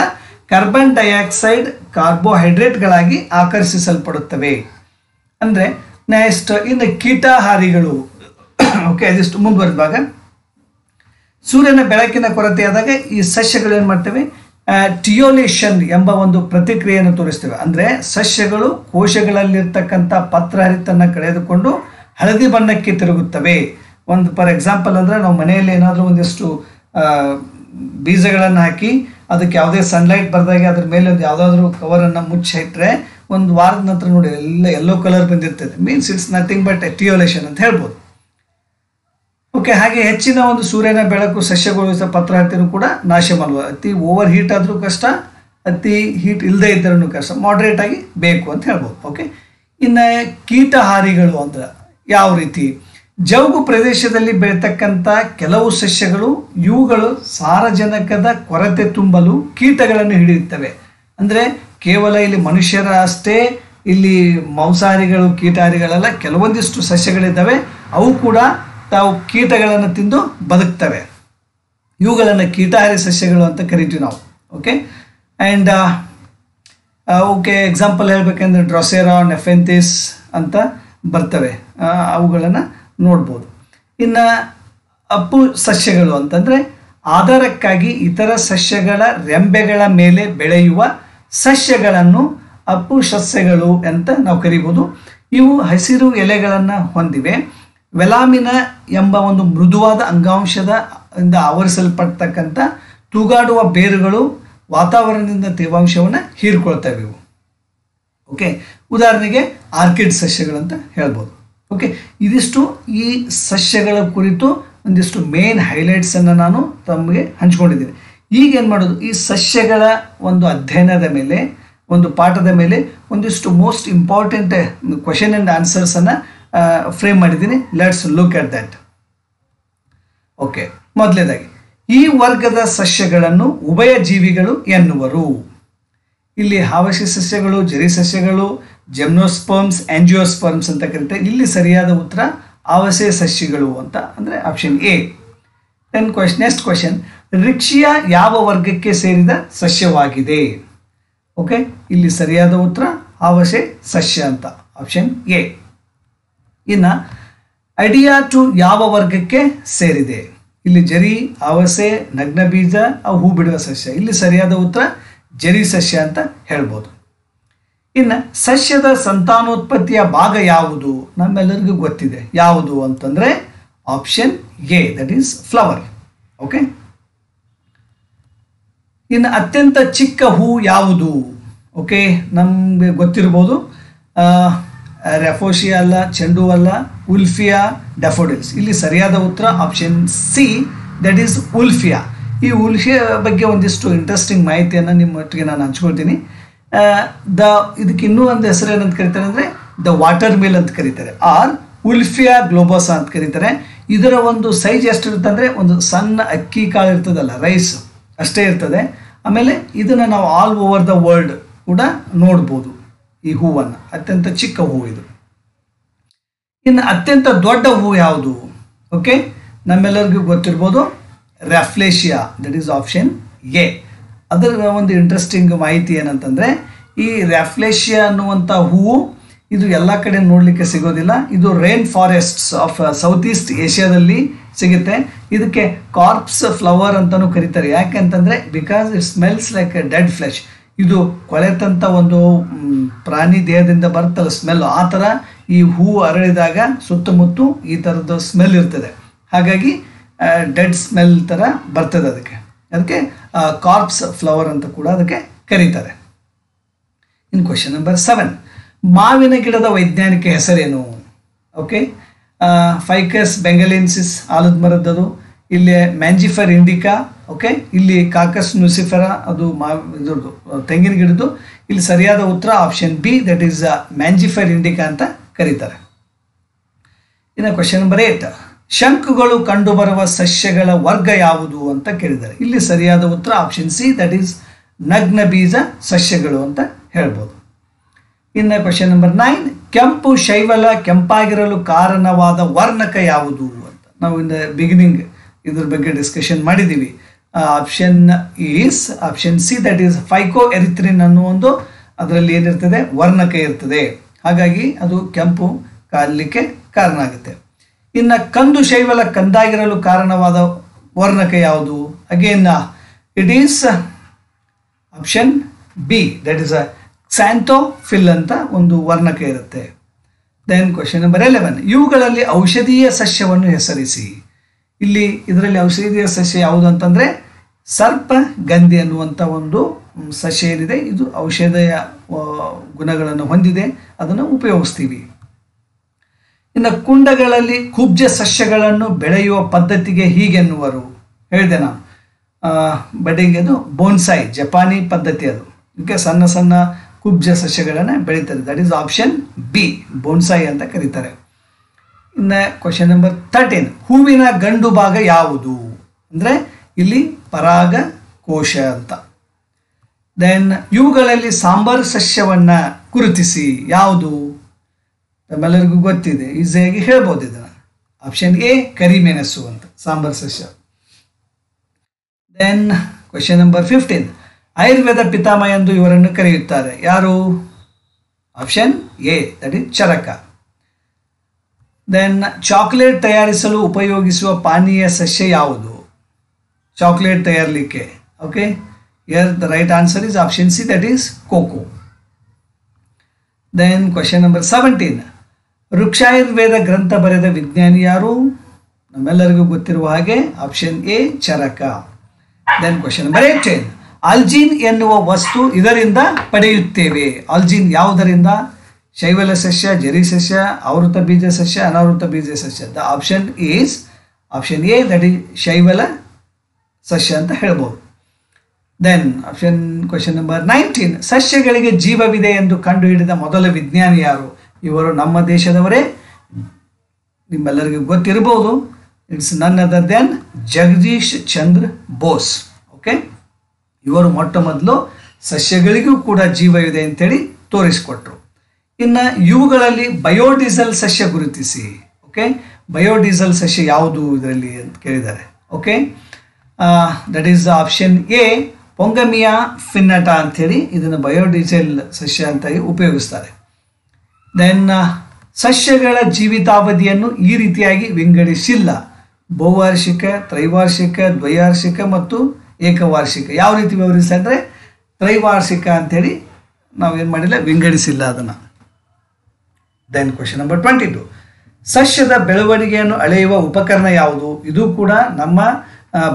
ಕಾರ್ಬನ್ ಡೈಆಕ್ಸೈಡ್ ಕಾರ್ಬೋಹೈಡ್ರೇಟ್ಗಳಾಗಿ ಆಕರ್ಷಿಸಲ್ಪಡುತ್ತವೆ. ಅಂದರೆ ನೆಕ್ಸ್ಟ್ ಇನ್ನು ಕೀಟಹಾರಿಗಳು. ಓಕೆ, ಅದಿಷ್ಟು ಮುಂದುವರೆದಾಗ ಸೂರ್ಯನ ಬೆಳಕಿನ ಕೊರತೆಯಾದಾಗ ಈ ಸಸ್ಯಗಳು ಏನು ಮಾಡ್ತವೆ, ಟಿಯೋಲೇಷನ್ ಎಂಬ ಒಂದು ಪ್ರತಿಕ್ರಿಯೆಯನ್ನು ತೋರಿಸ್ತೇವೆ. ಅಂದರೆ ಸಸ್ಯಗಳು ಕೋಶಗಳಲ್ಲಿರ್ತಕ್ಕಂಥ ಪತ್ರಹರಿತನ್ನು ಕಳೆದುಕೊಂಡು ಹಳದಿ ಬಣ್ಣಕ್ಕೆ ತಿರುಗುತ್ತವೆ. ಒಂದು ಫಾರ್ ಎಕ್ಸಾಂಪಲ್ ಅಂದರೆ ನಾವು ಮನೆಯಲ್ಲಿ ಏನಾದರೂ ಒಂದಿಷ್ಟು ಬೀಜಗಳನ್ನು ಹಾಕಿ ಅದಕ್ಕೆ ಯಾವುದೇ ಸನ್ಲೈಟ್ ಬರ್ದಾಗ ಅದ್ರ ಮೇಲೆ ಒಂದು ಯಾವುದಾದ್ರೂ ಕವರನ್ನು ಮುಚ್ಚಿಟ್ರೆ ಒಂದು ವಾರದ ನಂತರ ನೋಡಿ ಎಲ್ಲ ಯೆಲ್ಲೋ ಕಲರ್ ಬಂದಿರ್ತದೆ. ಮೀನ್ಸ್ ಇಟ್ಸ್ ನಥಿಂಗ್ ಬಟ್ ಟಿಯೋಲೇಷನ್ ಅಂತ ಹೇಳ್ಬೋದು. ಓಕೆ, ಹಾಗೆ ಹೆಚ್ಚಿನ ಒಂದು ಸೂರ್ಯನ ಬೆಳಕು ಸಸ್ಯಗಳು ಪತ್ರಹರಿತನೂ ಕೂಡ ನಾಶ ಮಾಡುವ. ಅತಿ ಓವರ್ ಹೀಟ್ ಆದರೂ ಕಷ್ಟ, ಅತಿ ಹೀಟ್ ಇಲ್ಲದೆ ಇದ್ದರೂ ಕಷ್ಟ, ಮಾಡ್ರೇಟ್ ಆಗಿ ಬೇಕು ಅಂತ ಹೇಳ್ಬೋದು. ಓಕೆ, ಇನ್ನು ಕೀಟಹಾರಿಗಳು ಅಂದ್ರೆ ಯಾವ ರೀತಿ? ಜೌಗು ಪ್ರದೇಶದಲ್ಲಿ ಬೆಳೀತಕ್ಕಂಥ ಕೆಲವು ಸಸ್ಯಗಳು ಇವುಗಳು ಸಾರಜನಕದ ಕೊರತೆ ತುಂಬಲು ಕೀಟಗಳನ್ನು ಹಿಡಿಯುತ್ತವೆ. ಅಂದರೆ ಕೇವಲ ಇಲ್ಲಿ ಮನುಷ್ಯರ ಅಷ್ಟೇ ಇಲ್ಲಿ ಮಾಂಸಾಹಾರಿಗಳು ಕೀಟಹಾರಿಗಳೆಲ್ಲ ಕೆಲವೊಂದಿಷ್ಟು ಸಸ್ಯಗಳಿದ್ದಾವೆ, ಅವು ಕೂಡ ತಾವು ಕೀಟಗಳನ್ನು ತಿಂದು ಬದುಕ್ತವೆ. ಇವುಗಳನ್ನು ಕೀಟಹಾರಿ ಸಸ್ಯಗಳು ಅಂತ ಕರಿತೀವಿ ನಾವು. ಓಕೆ, ಆ್ಯಂಡ್ ಓಕೆ ಎಕ್ಸಾಂಪಲ್ ಹೇಳಬೇಕಂದ್ರೆ ಡ್ರೊಸೆರಾ, ನೆಫೆಂಥಿಸ್ ಅಂತ ಬರ್ತವೆ, ಅವುಗಳನ್ನು ನೋಡ್ಬೋದು. ಇನ್ನು ಅಪ್ಪು ಸಸ್ಯಗಳು ಅಂತಂದರೆ ಆಧಾರಕ್ಕಾಗಿ ಇತರ ಸಸ್ಯಗಳ ರೆಂಬೆಗಳ ಮೇಲೆ ಬೆಳೆಯುವ ಸಸ್ಯಗಳನ್ನು ಅಪ್ಪು ಸಸ್ಯಗಳು ಅಂತ ನಾವು ಕರಿಬೋದು. ಇವು ಹಸಿರು ಎಲೆಗಳನ್ನು ಹೊಂದಿವೆ. ವೆಲಾಮಿನ ಎಂಬ ಒಂದು ಮೃದುವಾದ ಅಂಗಾಂಶದ ಆವರಿಸಲ್ಪಡ್ತಕ್ಕಂಥ ತೂಗಾಡುವ ಬೇರುಗಳು ವಾತಾವರಣದಿಂದ ತೇವಾಂಶವನ್ನು ಹೀರ್ಕೊಳ್ತವೆ ಇವು. ಓಕೆ, ಉದಾಹರಣೆಗೆ ಆರ್ಕಿಡ್ ಸಸ್ಯಗಳಂತ ಹೇಳ್ಬೋದು. ಓಕೆ, ಇದಿಷ್ಟು ಈ ಸಸ್ಯಗಳ ಕುರಿತು ಒಂದಿಷ್ಟು ಮೇನ್ ಹೈಲೈಟ್ಸನ್ನು ನಾನು ತಮಗೆ ಹಂಚ್ಕೊಂಡಿದ್ದೀನಿ. ಈಗ ಏನು ಮಾಡೋದು, ಈ ಸಸ್ಯಗಳ ಒಂದು ಅಧ್ಯಯನದ ಮೇಲೆ ಒಂದು ಪಾಠದ ಮೇಲೆ ಒಂದಿಷ್ಟು ಮೋಸ್ಟ್ ಇಂಪಾರ್ಟೆಂಟ್ ಕ್ವೆಶನ್ ಆ್ಯಂಡ್ ಆನ್ಸರ್ಸನ್ನು ಫ್ರೇಮ್ ಮಾಡಿದ್ದೀನಿ. Let's look at that. Okay, ಮೊದಲನೇದಾಗಿ ಈ ವರ್ಗದ ಸಸ್ಯಗಳನ್ನು ಉಭಯ ಜೀವಿಗಳು ಎನ್ನುವರು. ಇಲ್ಲಿ ಹಾವಶಿ ಸಸ್ಯಗಳು, ಜರಿ ಸಸ್ಯಗಳು, ಜೆಮ್ನೋಸ್ಪರ್ಮ್ಸ್, ಆಂಜಿಯೋಸ್ಪರ್ಮ್ಸ್ ಅಂತ ಕರೀತಾರೆ. ಇಲ್ಲಿ ಸರಿಯಾದ ಉತ್ತರ ಆವಸೆ ಸಸ್ಯಗಳು ಅಂತ ಅಂದರೆ option A. Then next question, ರಿಕ್ಷಿಯ ಯಾವ ವರ್ಗಕ್ಕೆ ಸೇರಿದ ಸಸ್ಯವಾಗಿದೆ? ಓಕೆ, ಇಲ್ಲಿ ಸರಿಯಾದ ಉತ್ತರ ಆವಸೆ ಸಸ್ಯ ಅಂತ ಆಪ್ಷನ್ ಎ. ಇನ್ನು ಐಡಿಯಾಟು ಯಾವ ವರ್ಗಕ್ಕೆ ಸೇರಿದೆ? ಇಲ್ಲಿ ಜರಿ, ಆವಸೆ, ನಗ್ನ ಬೀಜ, ಅವು ಹೂ ಬಿಡುವ ಸಸ್ಯ. ಇಲ್ಲಿ ಸರಿಯಾದ ಉತ್ತರ ಜರಿ ಸಸ್ಯ ಅಂತ ಹೇಳ್ಬೋದು. ಇನ್ನು ಸಸ್ಯದ ಸಂತಾನೋತ್ಪತ್ತಿಯ ಭಾಗ ಯಾವುದು? ನಮ್ಮೆಲ್ಲರಿಗೂ ಗೊತ್ತಿದೆ ಯಾವುದು ಅಂತಂದರೆ option A, that is flower. Okay, ಇನ್ನು ಅತ್ಯಂತ ಚಿಕ್ಕ ಹೂ ಯಾವುದು? ಓಕೆ, ನಮಗೆ ಗೊತ್ತಿರ್ಬೋದು, ರೆಫೋಷಿಯಾ ಅಲ್ಲ, ಚೆಂಡು ಅಲ್ಲ, ಉಲ್ಫಿಯಾ, ಡ್ಯಾಫೋಡಿಲ್ಸ್. ಇಲ್ಲಿ ಸರಿಯಾದ ಉತ್ತರ ಆಪ್ಷನ್ ಸಿ, ದಟ್ ಈಸ್ ಉಲ್ಫಿಯಾ. ಈ ಉಲ್ಫಿಯ ಬಗ್ಗೆ ಒಂದಿಷ್ಟು ಇಂಟ್ರೆಸ್ಟಿಂಗ್ ಮಾಹಿತಿಯನ್ನು ನಿಮ್ಮೊಟ್ಟಿಗೆ ನಾನು ಹಂಚ್ಕೊಳ್ತೀನಿ. ಇದಕ್ಕೆ ಇನ್ನೂ ಒಂದು ಹೆಸರು ಏನಂತ ಕರೀತಾರೆ ಅಂದರೆ ದ ವಾಟರ್ ಮಿಲ್ ಅಂತ ಕರೀತಾರೆ, ಆರ್ ಉಲ್ಫಿಯಾ ಗ್ಲೋಬೋಸಾ ಅಂತ ಕರೀತಾರೆ. ಇದರ ಒಂದು ಸೈಜ್ ಎಷ್ಟಿರುತ್ತೆ ಅಂದರೆ ಒಂದು ಸಣ್ಣ ಅಕ್ಕಿ ಕಾಳು ಇರ್ತದಲ್ಲ, ರೈಸ್ ಅಷ್ಟೇ ಇರ್ತದೆ. ಆಮೇಲೆ ಇದನ್ನು ನಾವು ಆಲ್ ಓವರ್ ದ ವರ್ಲ್ಡ್ ಕೂಡ ನೋಡ್ಬೋದು. ಈ ಹೂವನ್ನು ಅತ್ಯಂತ ಚಿಕ್ಕ ಹೂವು ಇದು. ಇನ್ನು ಅತ್ಯಂತ ದೊಡ್ಡ ಹೂವು ಯಾವುದು? ಓಕೆ, ನಮ್ಮೆಲ್ಲರಿಗೂ ಗೊತ್ತಿರ್ಬೋದು ರ್ಯಾಫ್ಲೇಷಿಯಾ, ದಟ್ ಈಸ್ ಆಪ್ಷನ್ ಎ. ಅದರ ಒಂದು ಇಂಟ್ರೆಸ್ಟಿಂಗ್ ಮಾಹಿತಿ ಏನಂತಂದರೆ ಈ ರ್ಯಾಫ್ಲೇಷಿಯಾ ಅನ್ನುವಂಥ ಹೂವು ಇದು ಎಲ್ಲ ಕಡೆ ನೋಡಲಿಕ್ಕೆ ಸಿಗೋದಿಲ್ಲ. ಇದು rain forests of south East ಏಷ್ಯಾದಲ್ಲಿ ಸಿಗುತ್ತೆ. ಇದಕ್ಕೆ ಕಾರ್ಪ್ಸ್ ಫ್ಲವರ್ ಅಂತಲೂ ಕರೀತಾರೆ. ಯಾಕೆಂತಂದರೆ because it smells like A dead flesh. ಇದು ಕೊಳೆತಂಥ ಒಂದು ಪ್ರಾಣಿ ದೇಹದಿಂದ ಬರ್ತಲ್ಲ ಸ್ಮೆಲ್, ಆ ಥರ ಈ ಹೂವು ಅರಳಿದಾಗ ಸುತ್ತಮುತ್ತ ಈ ಥರದ್ದು ಸ್ಮೆಲ್ ಇರ್ತದೆ. ಹಾಗಾಗಿ ಡೆಡ್ ಸ್ಮೆಲ್ ಥರ ಬರ್ತದೆ ಅದಕ್ಕೆ ಕಾರ್ಪ್ಸ್ ಫ್ಲವರ್ ಅಂತ ಕೂಡ ಅದಕ್ಕೆ ಕರೀತಾರೆ. ಇನ್ ಕ್ವೆಶ್ಚನ್ ನಂಬರ್ 7, ಮಾವಿನ ಗಿಡದ ವೈಜ್ಞಾನಿಕ ಹೆಸರೇನು? ಓಕೆ, ಫೈಕಸ್ ಬೆಂಗಲೆನ್ಸಿಸ್ ಆಲದ ಮರದ್ದದು, ಇಲ್ಲಿ ಮ್ಯಾಂಜಿಫರ್ ಇಂಡಿಕಾ, ಓಕೆ, ಇಲ್ಲಿ ಕಾಕಸ್ ನ್ಯೂಸಿಫೆರಾ ಅದು ಇದ್ರದ್ದು ತೆಂಗಿನ ಗಿಡದ್ದು. ಇಲ್ಲಿ ಸರಿಯಾದ ಉತ್ತರ option B, that is Mangifera indica ಅಂತ ಕರೀತಾರೆ. ಇನ್ನು ಕ್ವೆಶ್ಚನ್ ನಂಬರ್ 8, ಶಂಕುಗಳು ಕಂಡುಬರುವ ಸಸ್ಯಗಳ ವರ್ಗ ಯಾವುದು ಅಂತ ಕೇಳಿದ್ದಾರೆ. ಇಲ್ಲಿ ಸರಿಯಾದ ಉತ್ತರ ಆಪ್ಷನ್ ಸಿ, ದಟ್ ಈಸ್ ನಗ್ನ ಬೀಜ ಸಸ್ಯಗಳು ಅಂತ ಹೇಳ್ಬೋದು. ಇನ್ನು ಕ್ವೆಶ್ಚನ್ ನಂಬರ್ 9, ಕೆಂಪು ಶೈವಲ ಕೆಂಪಾಗಿರಲು ಕಾರಣವಾದ ವರ್ಣಕ ಯಾವುದು ಅಂತ ನಾವು ಇನ್ ದ ಬಿಗಿನಿಂಗ್ ಇದ್ರ ಬಗ್ಗೆ ಡಿಸ್ಕಷನ್ ಮಾಡಿದ್ದೀವಿ. Option is option C, that is phycoerythrin ಅನ್ನೋ ಒಂದು ಅದರಲ್ಲಿ ಏನಿರ್ತದೆ ವರ್ಣಕ ಇರ್ತದೆ. ಹಾಗಾಗಿ ಅದು ಕೆಂಪು ಕಾಣಲಿಕ್ಕೆ ಕಾರಣ ಆಗುತ್ತೆ. ಇನ್ನು ಕಂದು ಶೈವಲ ಕಂದಾಗಿರಲು ಕಾರಣವಾದ ವರ್ಣಕ ಯಾವುದು? Again it is option B, that is xanthophyll ಅಂತ ಒಂದು ವರ್ಣಕ ಇರುತ್ತೆ. ದೆನ್ ಕ್ವೆಶ್ಚನ್ ನಂಬರ್ 11, ಇವುಗಳಲ್ಲಿ ಔಷಧೀಯ ಸಸ್ಯವನ್ನು ಹೆಸರಿಸಿ. ಇಲ್ಲಿ ಇದರಲ್ಲಿ ಔಷಧೀಯ ಸಸ್ಯ ಯಾವುದು ಅಂತಂದರೆ ಸರ್ಪ ಗಂಧಿ ಅನ್ನುವಂಥ ಒಂದು ಸಸ್ಯ ಏನಿದೆ, ಇದು ಔಷಧೀಯ ಗುಣಗಳನ್ನು ಹೊಂದಿದೆ, ಅದನ್ನು ಉಪಯೋಗಿಸ್ತೀವಿ. ಇನ್ನು ಕುಂಡಗಳಲ್ಲಿ ಕುಬ್ಜ ಸಸ್ಯಗಳನ್ನು ಬೆಳೆಯುವ ಪದ್ಧತಿಗೆ ಹೀಗೆನ್ನುವರು. ಹೇಳಿದೆ ನಾನು, ಬಡ್ಡಿಂಗ್ ಅದು ಬೋನ್ಸಾಯಿ, ಜಪಾನಿ ಪದ್ಧತಿ ಅದು. ಇದಕ್ಕೆ ಸಣ್ಣ ಸಣ್ಣ ಕುಬ್ಜ ಸಸ್ಯಗಳನ್ನು ಬೆಳೀತಾರೆ. That is option B, bonsai ಅಂತ ಕರೀತಾರೆ. ಇನ್ನು ಕ್ವೆಶ್ಚನ್ ನಂಬರ್ 13, ಹೂವಿನ ಗಂಡು ಭಾಗ ಯಾವುದು? ಅಂದರೆ ಇಲ್ಲಿ ಪರಾಗ ಕೋಶ ಅಂತ. ದೆನ್ ಇವುಗಳಲ್ಲಿ ಸಾಂಬಾರು ಸಸ್ಯವನ್ನು ಗುರುತಿಸಿ ಯಾವುದು? ನಮ್ಮೆಲ್ಲರಿಗೂ ಗೊತ್ತಿದೆ, ಈಸಿಯಾಗಿ ಹೇಳ್ಬೋದು ಇದನ್ನು. ಆಪ್ಷನ್ ಎ, ಕರಿಮೆಣಸು ಅಂತ ಸಾಂಬಾರು ಸಸ್ಯ. ದೆನ್ ಕ್ವೆಶ್ಚನ್ ನಂಬರ್ 15, ಆಯುರ್ವೇದ ಪಿತಾಮಹ ಎಂದು ಇವರನ್ನು ಕರೆಯುತ್ತಾರೆ. ಯಾರು? Option A, that is Charaka. Then chocolate ತಯಾರಿಸಲು ಉಪಯೋಗಿಸುವ ಪಾನೀಯ ಸಸ್ಯ ಯಾವುದು? ಚಾಕ್ಲೇಟ್ ತಯಾರಲಿಕ್ಕೆ. Okay, here the right answer is option C, that is cocoa. Then question number 17, ವೃಕ್ಷಾಯುರ್ವೇದ ಗ್ರಂಥ ಬರೆದ ವಿಜ್ಞಾನಿ ಯಾರು? ನಮ್ಮೆಲ್ಲರಿಗೂ ಗೊತ್ತಿರುವ ಹಾಗೆ option A, Charaka. Then question number 18, algin ಎನ್ನುವ ವಸ್ತು ಇದರಿಂದ ಪಡೆಯುತ್ತೇವೆ. ಆಲ್ಜಿನ್ ಯಾವುದರಿಂದ? ಶೈವಲ ಸಸ್ಯ, ಜರಿ ಸಸ್ಯ, ಆವೃತ ಬೀಜ ಸಸ್ಯ, ಅನಾವೃತ ಬೀಜ ಸಸ್ಯ. The option is option A, that is ಶೈವಲ ಸಸ್ಯ ಅಂತ ಹೇಳ್ಬೋದು. ದೆನ್ ಕ್ವೆಶ್ಚನ್ ನಂಬರ್ 19, ಸಸ್ಯಗಳಿಗೆ ಜೀವವಿದೆ ಎಂದು ಕಂಡುಹಿಡಿದ ಮೊದಲ ವಿಜ್ಞಾನಿ ಯಾರು? ಇವರು ನಮ್ಮ ದೇಶದವರೇ, ನಿಮ್ಮೆಲ್ಲರಿಗೂ ಗೊತ್ತಿರಬಹುದು. It's none other than Jagadish Chandra Bose. Okay, ಇವರು ಮೊಟ್ಟ ಮೊದಲು ಸಸ್ಯಗಳಿಗೂ ಕೂಡ ಜೀವವಿದೆ ಅಂತೇಳಿ ತೋರಿಸಿಕೊಟ್ರು. ಇನ್ನು ಇವುಗಳಲ್ಲಿ ಬಯೋಡೀಸೆಲ್ ಸಸ್ಯ ಗುರುತಿಸಿ. ಓಕೆ, ಬಯೋಡೀಸೆಲ್ ಸಸ್ಯ ಯಾವುದು ಇದರಲ್ಲಿ ಅಂತ ಕೇಳಿದ್ದಾರೆ. Okay, that is option A, Pongamia pinnata ಅಂಥೇಳಿ ಇದನ್ನು ಬಯೋಡೀಸೆಲ್ ಸಸ್ಯ ಅಂತ ಉಪಯೋಗಿಸ್ತಾರೆ. ದೆನ್ ಸಸ್ಯಗಳ ಜೀವಿತಾವಧಿಯನ್ನು ಈ ರೀತಿಯಾಗಿ ವಿಂಗಡಿಸಿಲ್ಲ: ಬಹುವಾರ್ಷಿಕ, ತ್ರೈವಾರ್ಷಿಕ, ದ್ವೈವಾರ್ಷಿಕ ಮತ್ತು ಏಕವಾರ್ಷಿಕ. ಯಾವ ರೀತಿ ವಿವರಿಸ್ತಾ ಅಂದರೆ ತ್ರೈವಾರ್ಷಿಕ ಅಂಥೇಳಿ ನಾವೇನು ಮಾಡಿಲ್ಲ, ವಿಂಗಡಿಸಿಲ್ಲ ಅದನ್ನು. ದೆನ್ ಕ್ವೆಶ್ಚನ್ ನಂಬರ್ 22, ಸಸ್ಯದ ಬೆಳವಣಿಗೆಯನ್ನು ಅಳೆಯುವ ಉಪಕರಣ ಯಾವುದು? ಇದು ಕೂಡ ನಮ್ಮ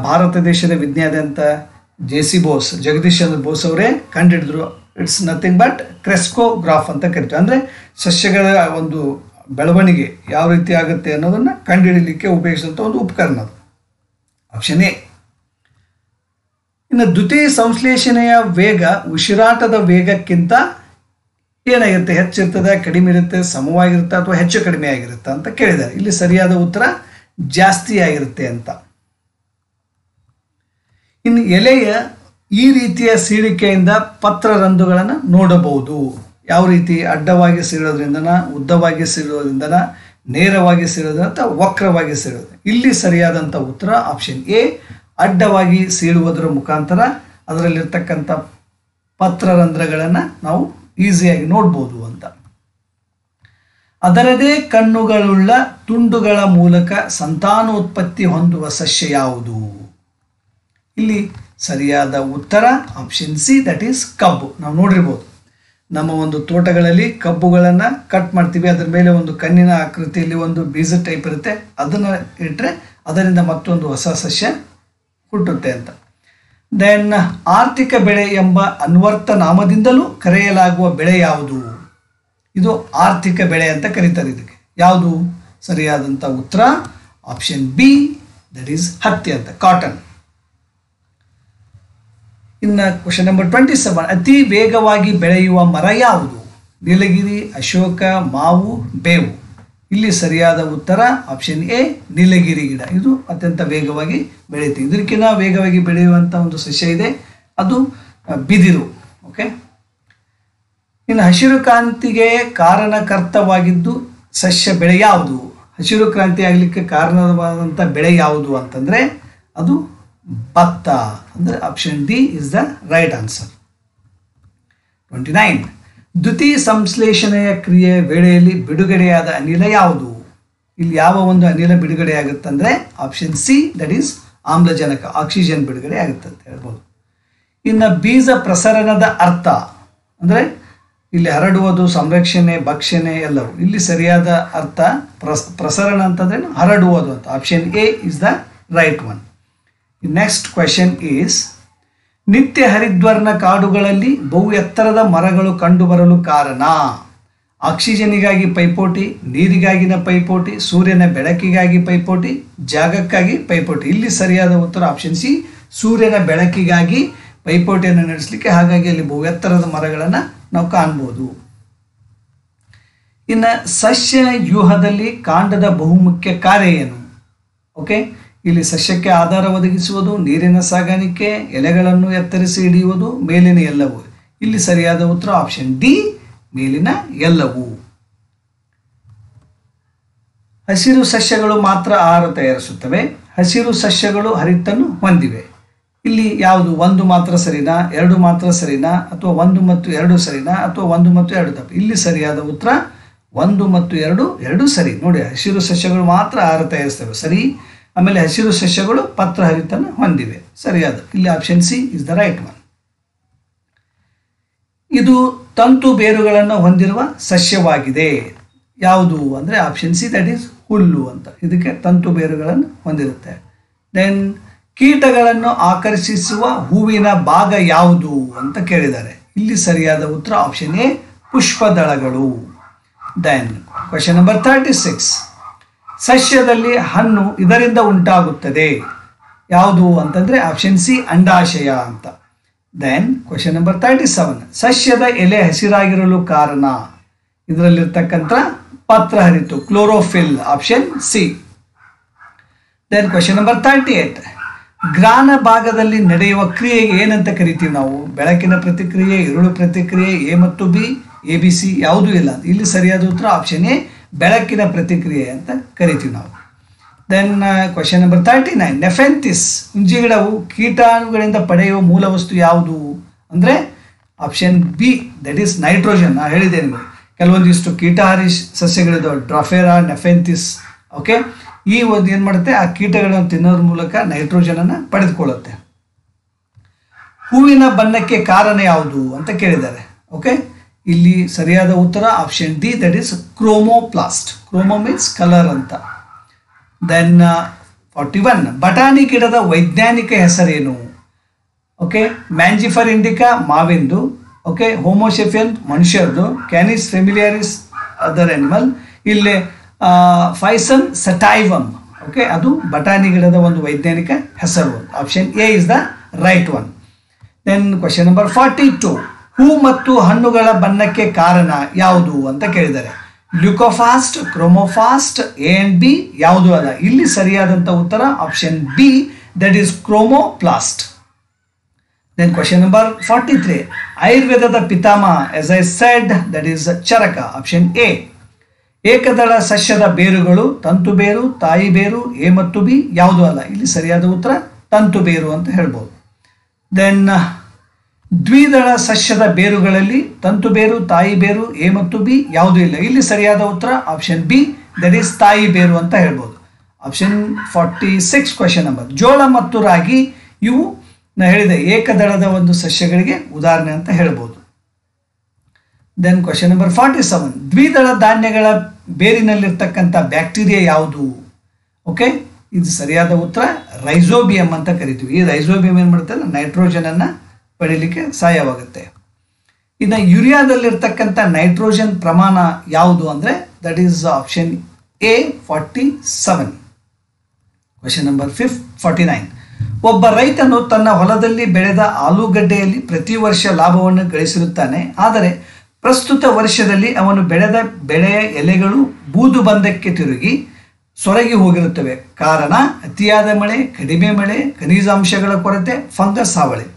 ಭಾರತ ದೇಶದ ವಿಜ್ಞಾನಿ ಅಂತ ಜೆ.ಸಿ. ಬೋಸ್, ಜಗದೀಶ್ ಚಂದ್ರ ಬೋಸ್ ಅವರೇ ಕಂಡುಹಿಡಿದ್ರು. ಇಟ್ಸ್ ನಥಿಂಗ್ ಬಟ್ ಕ್ರೆಸ್ಕೋಗ್ರಾಫ್ ಅಂತ ಕರಿತೀವಿ. ಅಂದರೆ ಸಸ್ಯಗಳ ಒಂದು ಬೆಳವಣಿಗೆ ಯಾವ ರೀತಿ ಆಗುತ್ತೆ ಅನ್ನೋದನ್ನು ಕಂಡುಹಿಡಲಿಕ್ಕೆ ಉಪಯೋಗಿಸುವಂಥ ಒಂದು ಉಪಕರಣ ಅದು. Option A. ಇನ್ನು ದ್ಯುತಿ ಸಂಶ್ಲೇಷಣೆಯ ವೇಗ ಉಸಿರಾಟದ ವೇಗಕ್ಕಿಂತ ಏನಾಗಿರುತ್ತೆ, ಹೆಚ್ಚಿರ್ತದೆ, ಕಡಿಮೆ ಇರುತ್ತೆ, ಸಮವಾಗಿರುತ್ತೆ ಅಥವಾ ಹೆಚ್ಚು ಕಡಿಮೆ ಆಗಿರುತ್ತೆ ಅಂತ ಕೇಳಿದ್ದಾರೆ. ಇಲ್ಲಿ ಸರಿಯಾದ ಉತ್ತರ ಜಾಸ್ತಿ ಆಗಿರುತ್ತೆ ಅಂತ. ಇನ್ನು ಎಲೆಯ ಈ ರೀತಿಯ ಸೀಳಿಕೆಯಿಂದ ಪತ್ರರಂಧ್ರಗಳನ್ನು ನೋಡಬಹುದು. ಯಾವ ರೀತಿ? ಅಡ್ಡವಾಗಿ ಸೀಳೋದ್ರಿಂದನ, ಉದ್ದವಾಗಿ ಸೀಳೋದ್ರಿಂದನ, ನೇರವಾಗಿ ಸೀಳೋದ್ರಿಂದ ಅಥವಾ ವಕ್ರವಾಗಿ ಸೀಳೋದು. ಇಲ್ಲಿ ಸರಿಯಾದಂಥ ಉತ್ತರ ಆಪ್ಷನ್ ಎ, ಅಡ್ಡವಾಗಿ ಸೀಳುವುದರ ಮುಖಾಂತರ ಅದರಲ್ಲಿರ್ತಕ್ಕಂಥ ಪತ್ರರಂಧ್ರಗಳನ್ನು ನಾವು ಈಸಿಯಾಗಿ ನೋಡ್ಬೋದು ಅಂತ. ಅದರದೇ ಕಣ್ಣುಗಳುಳ್ಳ ತುಂಡುಗಳ ಮೂಲಕ ಸಂತಾನೋತ್ಪತ್ತಿ ಹೊಂದುವ ಸಸ್ಯ ಯಾವುದು? ಇಲ್ಲಿ ಸರಿಯಾದ ಉತ್ತರ ಆಪ್ಷನ್ ಸಿ, ದಟ್ ಈಸ್ ಕಬ್ಬು. ನಾವು ನೋಡಿರ್ಬೋದು, ನಮ್ಮ ಒಂದು ತೋಟಗಳಲ್ಲಿ ಕಬ್ಬುಗಳನ್ನು ಕಟ್ ಮಾಡ್ತೀವಿ, ಅದರ ಮೇಲೆ ಒಂದು ಕಣ್ಣಿನ ಆಕೃತಿಯಲ್ಲಿ ಒಂದು ಬೀಜ ಟೈಪ್ ಇರುತ್ತೆ, ಅದನ್ನು ಇಟ್ಟರೆ ಅದರಿಂದ ಮತ್ತೊಂದು ಹೊಸ ಸಸ್ಯ ಹುಟ್ಟುತ್ತೆ ಅಂತ. ದೆನ್ ಆರ್ಥಿಕ ಬೆಳೆ ಎಂಬ ಅನ್ವರ್ಥ ನಾಮದಿಂದಲೂ ಕರೆಯಲಾಗುವ ಬೆಳೆ ಯಾವುದು? ಇದು ಆರ್ಥಿಕ ಬೆಳೆ ಅಂತ ಕರೀತಾರೆ. ಇದಕ್ಕೆ ಯಾವುದು ಸರಿಯಾದಂಥ ಉತ್ತರ? ಆಪ್ಷನ್ ಬಿ, ದಟ್ ಈಸ್ ಹತ್ತಿ ಅಂತ, ಕಾಟನ್. ಇನ್ನು ಕ್ವಶನ್ ನಂಬರ್ 27, ಅತಿ ವೇಗವಾಗಿ ಬೆಳೆಯುವ ಮರ ಯಾವುದು? ನೀಲಗಿರಿ, ಅಶೋಕ, ಮಾವು, ಬೇವು. ಇಲ್ಲಿ ಸರಿಯಾದ ಉತ್ತರ ಆಪ್ಷನ್ ಎ, ನೀಲಗಿರಿ ಗಿಡ. ಇದು ಅತ್ಯಂತ ವೇಗವಾಗಿ ಬೆಳೆಯುತ್ತೆ. ಇದಕ್ಕಿಂತ ವೇಗವಾಗಿ ಬೆಳೆಯುವಂಥ ಒಂದು ಸಸ್ಯ ಇದೆ, ಅದು ಬಿದಿರು. ಓಕೆ. ಇನ್ನು ಹಸಿರು ಕ್ರಾಂತಿಗೆ ಕಾರಣಕರ್ತವಾಗಿದ್ದು ಸಸ್ಯ ಬೆಳೆ ಯಾವುದು? ಹಸಿರು ಕ್ರಾಂತಿ ಆಗಲಿಕ್ಕೆ ಕಾರಣವಾದಂಥ ಬೆಳೆ ಯಾವುದು ಅಂತಂದರೆ ಅದು ಭತ್ತ. ಅಂದರೆ option D is the right answer. 29, ದ್ಯುತಿ ಸಂಶ್ಲೇಷಣೆಯ ಕ್ರಿಯೆಯ ವೇಳೆಯಲ್ಲಿ ಬಿಡುಗಡೆಯಾದ ಅನಿಲ ಯಾವುದು? ಇಲ್ಲಿ ಯಾವ ಒಂದು ಅನಿಲ ಬಿಡುಗಡೆ ಆಗುತ್ತಂದರೆ ಆಪ್ಷನ್ ಸಿ, ದಟ್ ಈಸ್ ಆಮ್ಲಜನಕ, ಆಕ್ಸಿಜನ್ ಬಿಡುಗಡೆ ಆಗುತ್ತೆ ಅಂತ ಹೇಳ್ಬೋದು. ಇನ್ನು ಬೀಜ ಪ್ರಸರಣದ ಅರ್ಥ ಅಂದರೆ ಇಲ್ಲಿ ಹರಡುವುದು, ಸಂರಕ್ಷಣೆ, ಭಕ್ಷಣೆ ಎಲ್ಲವೂ. ಇಲ್ಲಿ ಸರಿಯಾದ ಅರ್ಥ ಪ್ರಸರಣ ಅಂತಂದ್ರೆ ಹರಡುವುದು ಅಂತ. Option A is the right one. Next question is, ನಿತ್ಯ ಹರಿದ್ವರ್ಣ ಕಾಡುಗಳಲ್ಲಿ ಬಹು ಎತ್ತರದ ಮರಗಳು ಕಂಡುಬರಲು ಕಾರಣ? ಆಕ್ಸಿಜನ್ನಿಗಾಗಿ ಪೈಪೋಟಿ, ನೀರಿಗಾಗಿನ ಪೈಪೋಟಿ, ಸೂರ್ಯನ ಬೆಳಕಿಗಾಗಿ ಪೈಪೋಟಿ, ಜಾಗಕ್ಕಾಗಿ ಪೈಪೋಟಿ. ಇಲ್ಲಿ ಸರಿಯಾದ ಉತ್ತರ ಆಪ್ಷನ್ ಸಿ, ಸೂರ್ಯನ ಬೆಳಕಿಗಾಗಿ ಪೈಪೋಟಿಯನ್ನು ನಡೆಸಲಿಕ್ಕೆ, ಹಾಗಾಗಿ ಅಲ್ಲಿ ಬಹು ಎತ್ತರದ ಮರಗಳನ್ನು ನಾವು ಕಾಣ್ಬೋದು. ಇನ್ನು ಸಸ್ಯ ವ್ಯೂಹದಲ್ಲಿ ಕಾಂಡದ ಬಹುಮುಖ್ಯ ಕಾರ್ಯ ಏನು? ಓಕೆ, ಇಲ್ಲಿ ಸಸ್ಯಕ್ಕೆ ಆಧಾರ ಒದಗಿಸುವುದು, ನೀರಿನ ಸಾಗಾಣಿಕೆ, ಎಲೆಗಳನ್ನು ಎತ್ತರಿಸಿ ಹಿಡಿಯುವುದು, ಮೇಲಿನ ಎಲ್ಲವೂ. ಇಲ್ಲಿ ಸರಿಯಾದ ಉತ್ತರ ಆಪ್ಷನ್ ಡಿ, ಮೇಲಿನ ಎಲ್ಲವೂ. ಹಸಿರು ಸಸ್ಯಗಳು ಮಾತ್ರ ಆಹಾರ ತಯಾರಿಸುತ್ತವೆ. ಹಸಿರು ಸಸ್ಯಗಳು ಹರಿತನ್ನು ಹೊಂದಿವೆ. ಇಲ್ಲಿ ಯಾವುದು? ಒಂದು ಮಾತ್ರ ಸರಿನಾ, ಎರಡು ಮಾತ್ರ ಸರಿನಾ, ಅಥವಾ ಒಂದು ಮತ್ತು ಎರಡು ಸರಿನಾ, ಅಥವಾ ಒಂದು ಮತ್ತು ಎರಡು ತಪ್ಪು? ಇಲ್ಲಿ ಸರಿಯಾದ ಉತ್ತರ ಒಂದು ಮತ್ತು ಎರಡು, ಎರಡು ಸರಿ. ನೋಡಿ, ಹಸಿರು ಸಸ್ಯಗಳು ಮಾತ್ರ ಆಹಾರ ತಯಾರಿಸ್ತವೆ, ಸರಿ. ಆಮೇಲೆ ಹಸಿರು ಸಸ್ಯಗಳು ಪತ್ರ ಹರಿತನ್ನು ಹೊಂದಿವೆ, ಸರಿಯಾದ. ಇಲ್ಲಿ option C is the right one. ಇದು ತಂತು ಬೇರುಗಳನ್ನು ಹೊಂದಿರುವ ಸಸ್ಯವಾಗಿದೆ. ಯಾವುದು ಅಂದರೆ ಆಪ್ಷನ್ ಸಿ, ದಟ್ ಈಸ್ ಹುಲ್ಲು ಅಂತ. ಇದಕ್ಕೆ ತಂತು ಬೇರುಗಳನ್ನು ಹೊಂದಿರುತ್ತೆ. ದೆನ್ ಕೀಟಗಳನ್ನು ಆಕರ್ಷಿಸುವ ಹೂವಿನ ಭಾಗ ಯಾವುದು ಅಂತ ಕೇಳಿದ್ದಾರೆ. ಇಲ್ಲಿ ಸರಿಯಾದ ಉತ್ತರ ಆಪ್ಷನ್ ಎ, ಪುಷ್ಪದಳಗಳು. ದೆನ್ ಕ್ವೆಶನ್ ನಂಬರ್ 36, ಸಸ್ಯದಲ್ಲಿ ಹಣ್ಣು ಇದರಿಂದ ಉಂಟಾಗುತ್ತದೆ. ಯಾವುದು ಅಂತಂದರೆ ಆಪ್ಷನ್ ಸಿ, ಅಂಡಾಶಯ ಅಂತ. ದೆನ್ ಕ್ವೆಶನ್ ನಂಬರ್ 37, ಸಸ್ಯದ ಎಲೆ ಹಸಿರಾಗಿರಲು ಕಾರಣ? ಇದರಲ್ಲಿರ್ತಕ್ಕಂಥ ಪತ್ರ ಹರಿತು, chlorophyll, option C. Then question number 38, grana ಭಾಗದಲ್ಲಿ ನಡೆಯುವ ಕ್ರಿಯೆಗೆ ಏನಂತ ಕರಿತೀವಿ ನಾವು? ಬೆಳಕಿನ ಪ್ರತಿಕ್ರಿಯೆ, ಇರುಳು ಪ್ರತಿಕ್ರಿಯೆ, ಎ ಮತ್ತು ಬಿ, ಎ ಬಿ ಸಿ ಯಾವುದೂ ಇಲ್ಲ. ಇಲ್ಲಿ ಸರಿಯಾದ ಉತ್ತರ ಆಪ್ಷನ್ ಎ, ಬೆಳಕಿನ ಪ್ರತಿಕ್ರಿಯೆ ಅಂತ ಕರಿತೀವಿ ನಾವು. ದೆನ್ ಕ್ವೆಶನ್ ನಂಬರ್ 39, ನೆಫೆಂಥಿಸ್ ಹುಂಜಿಗಿಡವು ಕೀಟಾಣುಗಳಿಂದ ಪಡೆಯುವ ಮೂಲ ವಸ್ತು ಯಾವುದು ಅಂದರೆ option B, that is nitrogen. ನಾನು ಹೇಳಿದೆ ನಿಮಗೆ, ಕೆಲವೊಂದಿಷ್ಟು ಕೀಟಹಾರಿ ಸಸ್ಯಗಳಿದ್ದಾವೆ, ಡ್ರಾಫೆರಾ, ನೆಫೆಂಥಿಸ್. ಓಕೆ, ಈ ಒಂದು ಏನು ಮಾಡುತ್ತೆ, ಆ ಕೀಟಗಳನ್ನು ತಿನ್ನೋದ್ರ ಮೂಲಕ ನೈಟ್ರೋಜನನ್ನು ಪಡೆದುಕೊಳ್ಳುತ್ತೆ. ಹೂವಿನ ಬಣ್ಣಕ್ಕೆ ಕಾರಣ ಯಾವುದು ಅಂತ ಕೇಳಿದ್ದಾರೆ. ಓಕೆ, ಇಲ್ಲಿ ಸರಿಯಾದ ಉತ್ತರ option D, that is chromoplast. Chromo means colour ಅಂತ. ದೆನ್ 41, ಬಟಾಣಿ ಗಿಡದ ವೈಜ್ಞಾನಿಕ ಹೆಸರೇನು? ಓಕೆ, ಮ್ಯಾಂಜಿಫರ್ ಇಂಡಿಕಾ ಮಾವಿಂದು, ಓಕೆ, ಹೋಮೋಸೆಫಿಯನ್ ಮನುಷ್ಯರದು, ಕ್ಯಾನಿಸ್ ಫೆಮಿಲಿಯಾರಿಸ್ ಅದರ್ ಅನಿಮಲ್. ಇಲ್ಲಿ ಫೈಸನ್ ಸಟೈವಮ್, ಓಕೆ, ಅದು ಬಟಾಣಿ ಗಿಡದ ಒಂದು ವೈಜ್ಞಾನಿಕ ಹೆಸರು. Option A is the right one. Then question number 42, ಹೂ ಮತ್ತು ಹಣ್ಣುಗಳ ಬಣ್ಣಕ್ಕೆ ಕಾರಣ ಯಾವುದು ಅಂತ ಕೇಳಿದ್ದಾರೆ. Leucoplast, chromoplast, A and B, ಯಾವುದು ಅಲ್ಲ. ಇಲ್ಲಿ ಸರಿಯಾದಂಥ ಉತ್ತರ option B, that is chromoplast. Then question number 43, ಆಯುರ್ವೇದದ ಪಿತಾಮಹ, as I said, that is Charaka, option A. ಏಕದಳ ಸಸ್ಯದ ಬೇರುಗಳು ತಂತು ಬೇರು, ತಾಯಿ ಬೇರು, ಎ ಮತ್ತು ಬಿ, ಯಾವುದು ಅಲ್ಲ. ಇಲ್ಲಿ ಸರಿಯಾದ ಉತ್ತರ ತಂತು ಬೇರು ಅಂತ ಹೇಳ್ಬೋದು. ದೆನ್ ದ್ವಿದಳ ಸಸ್ಯದ ಬೇರುಗಳಲ್ಲಿ ತಂತು ಬೇರು, ತಾಯಿ ಬೇರು, ಎ ಮತ್ತು ಬಿ, ಯಾವುದೂ ಇಲ್ಲ. ಇಲ್ಲಿ ಸರಿಯಾದ ಉತ್ತರ ಆಪ್ಷನ್ ಬಿ, ದಟ್ ಈಸ್ ತಾಯಿ ಬೇರು ಅಂತ ಹೇಳ್ಬೋದು. ಆಪ್ಷನ್ 46 ಕ್ವೆಶ್ಚನ್ ನಂಬರ್, ಜೋಳ ಮತ್ತು ರಾಗಿ ಇವು ನಾ ಹೇಳಿದೆ ಏಕದಳದ ಒಂದು ಸಸ್ಯಗಳಿಗೆ ಉದಾಹರಣೆ ಅಂತ ಹೇಳ್ಬೋದು. ದೆನ್ ಕ್ವೆಶ್ಚನ್ ನಂಬರ್ 47, ದ್ವಿದಳ ಧಾನ್ಯಗಳ ಬೇರಿನಲ್ಲಿರ್ತಕ್ಕಂಥ ಬ್ಯಾಕ್ಟೀರಿಯಾ ಯಾವುದು? ಓಕೆ, ಇದು ಸರಿಯಾದ ಉತ್ತರ ರೈಸೋಬಿಯಂ ಅಂತ ಕರಿತೀವಿ. ಈ ರೈಸೋಬಿಯಂ ಏನು ಮಾಡುತ್ತೆ, ನೈಟ್ರೋಜನ್ ಅನ್ನು ಪಡೀಲಿಕ್ಕೆ ಸಹಾಯವಾಗುತ್ತೆ. ಇನ್ನು ಯೂರಿಯಾದಲ್ಲಿರ್ತಕ್ಕಂಥ ನೈಟ್ರೋಜನ್ ಪ್ರಮಾಣ ಯಾವುದು ಅಂದರೆ that is option A 47. Question number 49, ಒಬ್ಬ ರೈತನು ತನ್ನ ಹೊಲದಲ್ಲಿ ಬೆಳೆದ ಆಲೂಗಡ್ಡೆಯಲ್ಲಿ ಪ್ರತಿ ವರ್ಷ ಲಾಭವನ್ನು ಗಳಿಸಿರುತ್ತಾನೆ. ಆದರೆ ಪ್ರಸ್ತುತ ವರ್ಷದಲ್ಲಿ ಅವನು ಬೆಳೆದ ಬೆಳೆಯ ಎಲೆಗಳು ಬೂದು ಬಂದಕ್ಕೆ ತಿರುಗಿ ಸೊರಗಿ ಹೋಗಿರುತ್ತವೆ. ಕಾರಣ ಅತಿಯಾದ ಮಳೆ, ಕಡಿಮೆ ಮಳೆ, ಖನಿಜಾಂಶಗಳ ಕೊರತೆ, ಫಂಗಸ್ ಹಾವಳಿ.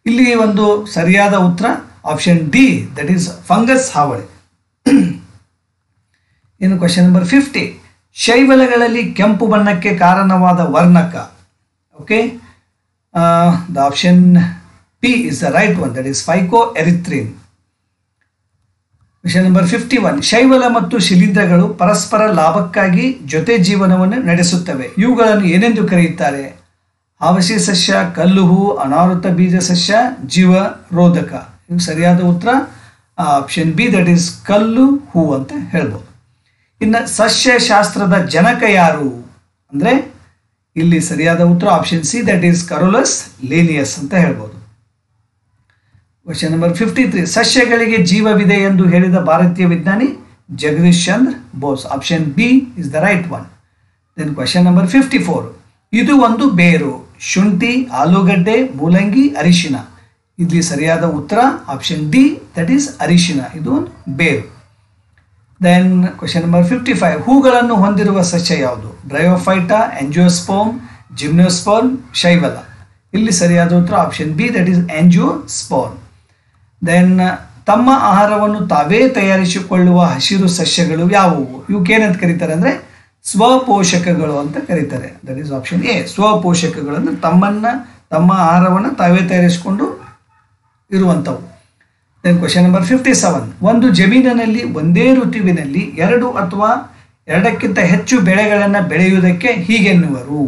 ಇಲ್ಲಿ ಒಂದು ಸರಿಯಾದ ಉತ್ತರ option D, that is fungus ಹಾವಳಿ. ಇನ್ನು ಕ್ವೆಶ್ಚನ್ ನಂಬರ್ 50, ಶೈವಲಗಳಲ್ಲಿ ಕೆಂಪು ಬಣ್ಣಕ್ಕೆ ಕಾರಣವಾದ ವರ್ಣಕ. Okay, the option P is the right one, that is phycoerythrin. Question number 51, ಶೈವಲ ಮತ್ತು ಶಿಲೀಂಧ್ರಗಳು ಪರಸ್ಪರ ಲಾಭಕ್ಕಾಗಿ ಜೊತೆ ಜೀವನವನ್ನು ನಡೆಸುತ್ತವೆ. ಇವುಗಳನ್ನು ಏನೆಂದು ಕರೆಯುತ್ತಾರೆ? ಆವಸಿ ಸಸ್ಯ, ಕಲ್ಲು ಹೂ, ಅನಾವೃತ ಬೀಜ ಸಸ್ಯ, ಜೀವರೋಧಕ. ಇದು ಸರಿಯಾದ ಉತ್ತರ ಆಪ್ಷನ್ ಬಿ, ದಟ್ ಈಸ್ ಕಲ್ಲು ಹೂ ಅಂತ ಹೇಳ್ಬೋದು. ಇನ್ನು ಸಸ್ಯಶಾಸ್ತ್ರದ ಜನಕ ಯಾರು ಅಂದರೆ ಇಲ್ಲಿ ಸರಿಯಾದ ಉತ್ತರ option C, that is Carolus Linnaeus ಅಂತ ಹೇಳ್ಬೋದು. ಕ್ವೆಶ್ಚನ್ ನಂಬರ್ 53, ಸಸ್ಯಗಳಿಗೆ ಜೀವವಿದೆ ಎಂದು ಹೇಳಿದ ಭಾರತೀಯ ವಿಜ್ಞಾನಿ Jagadish Chandra Bose. Option B is the right one. Then question number 54, ಇದು ಒಂದು ಬೇರು. ಶುಂಠಿ, ಆಲೂಗಡ್ಡೆ, ಮೂಲಂಗಿ, ಅರಿಶಿನ. ಇಲ್ಲಿ ಸರಿಯಾದ ಉತ್ತರ ಆಪ್ಷನ್ ಡಿ, ದಟ್ ಈಸ್ ಅರಿಶಿನ. ಇದು ಒಂದು ಬೇರು. ದೆನ್ ಕ್ವೆಶ್ಚನ್ ನಂಬರ್ 55, ಹೂಗಳನ್ನು ಹೊಂದಿರುವ ಸಸ್ಯ ಯಾವುದು? ಬ್ರಯೋಫೈಟಾ, ಆಂಜಿಯೋಸ್ಪರ್ಮ್, ಜಿಮ್ನೋಸ್ಪರ್ಮ್, ಶೈವಲ. ಇಲ್ಲಿ ಸರಿಯಾದ ಉತ್ತರ option B, that is angiosperm. Then ತಮ್ಮ ಆಹಾರವನ್ನು ತಾವೇ ತಯಾರಿಸಿಕೊಳ್ಳುವ ಹಸಿರು ಸಸ್ಯಗಳು ಯಾವುವು? ಇವಕ್ಕೇನಂತ ಕರೀತಾರೆ ಅಂದರೆ ಸ್ವಪೋಷಕಗಳು ಅಂತ ಕರೀತಾರೆ. ದಟ್ ಈಸ್ ಆಪ್ಷನ್ ಎ, ಸ್ವಪೋಷಕಗಳು ಅಂದರೆ ತಮ್ಮ ಆಹಾರವನ್ನು ತಾವೇ ತಯಾರಿಸಿಕೊಂಡು ಇರುವಂಥವು. ದೆನ್ ಕ್ವೆಶ್ಚನ್ ನಂಬರ್ 57, ಒಂದು ಜಮೀನಿನಲ್ಲಿ ಒಂದೇ ಋತುವಿನಲ್ಲಿ 2 ಅಥವಾ 2ಕ್ಕಿಂತ ಹೆಚ್ಚು ಬೆಳೆಗಳನ್ನು ಬೆಳೆಯುವುದಕ್ಕೆ ಹೀಗೆನ್ನುವರು.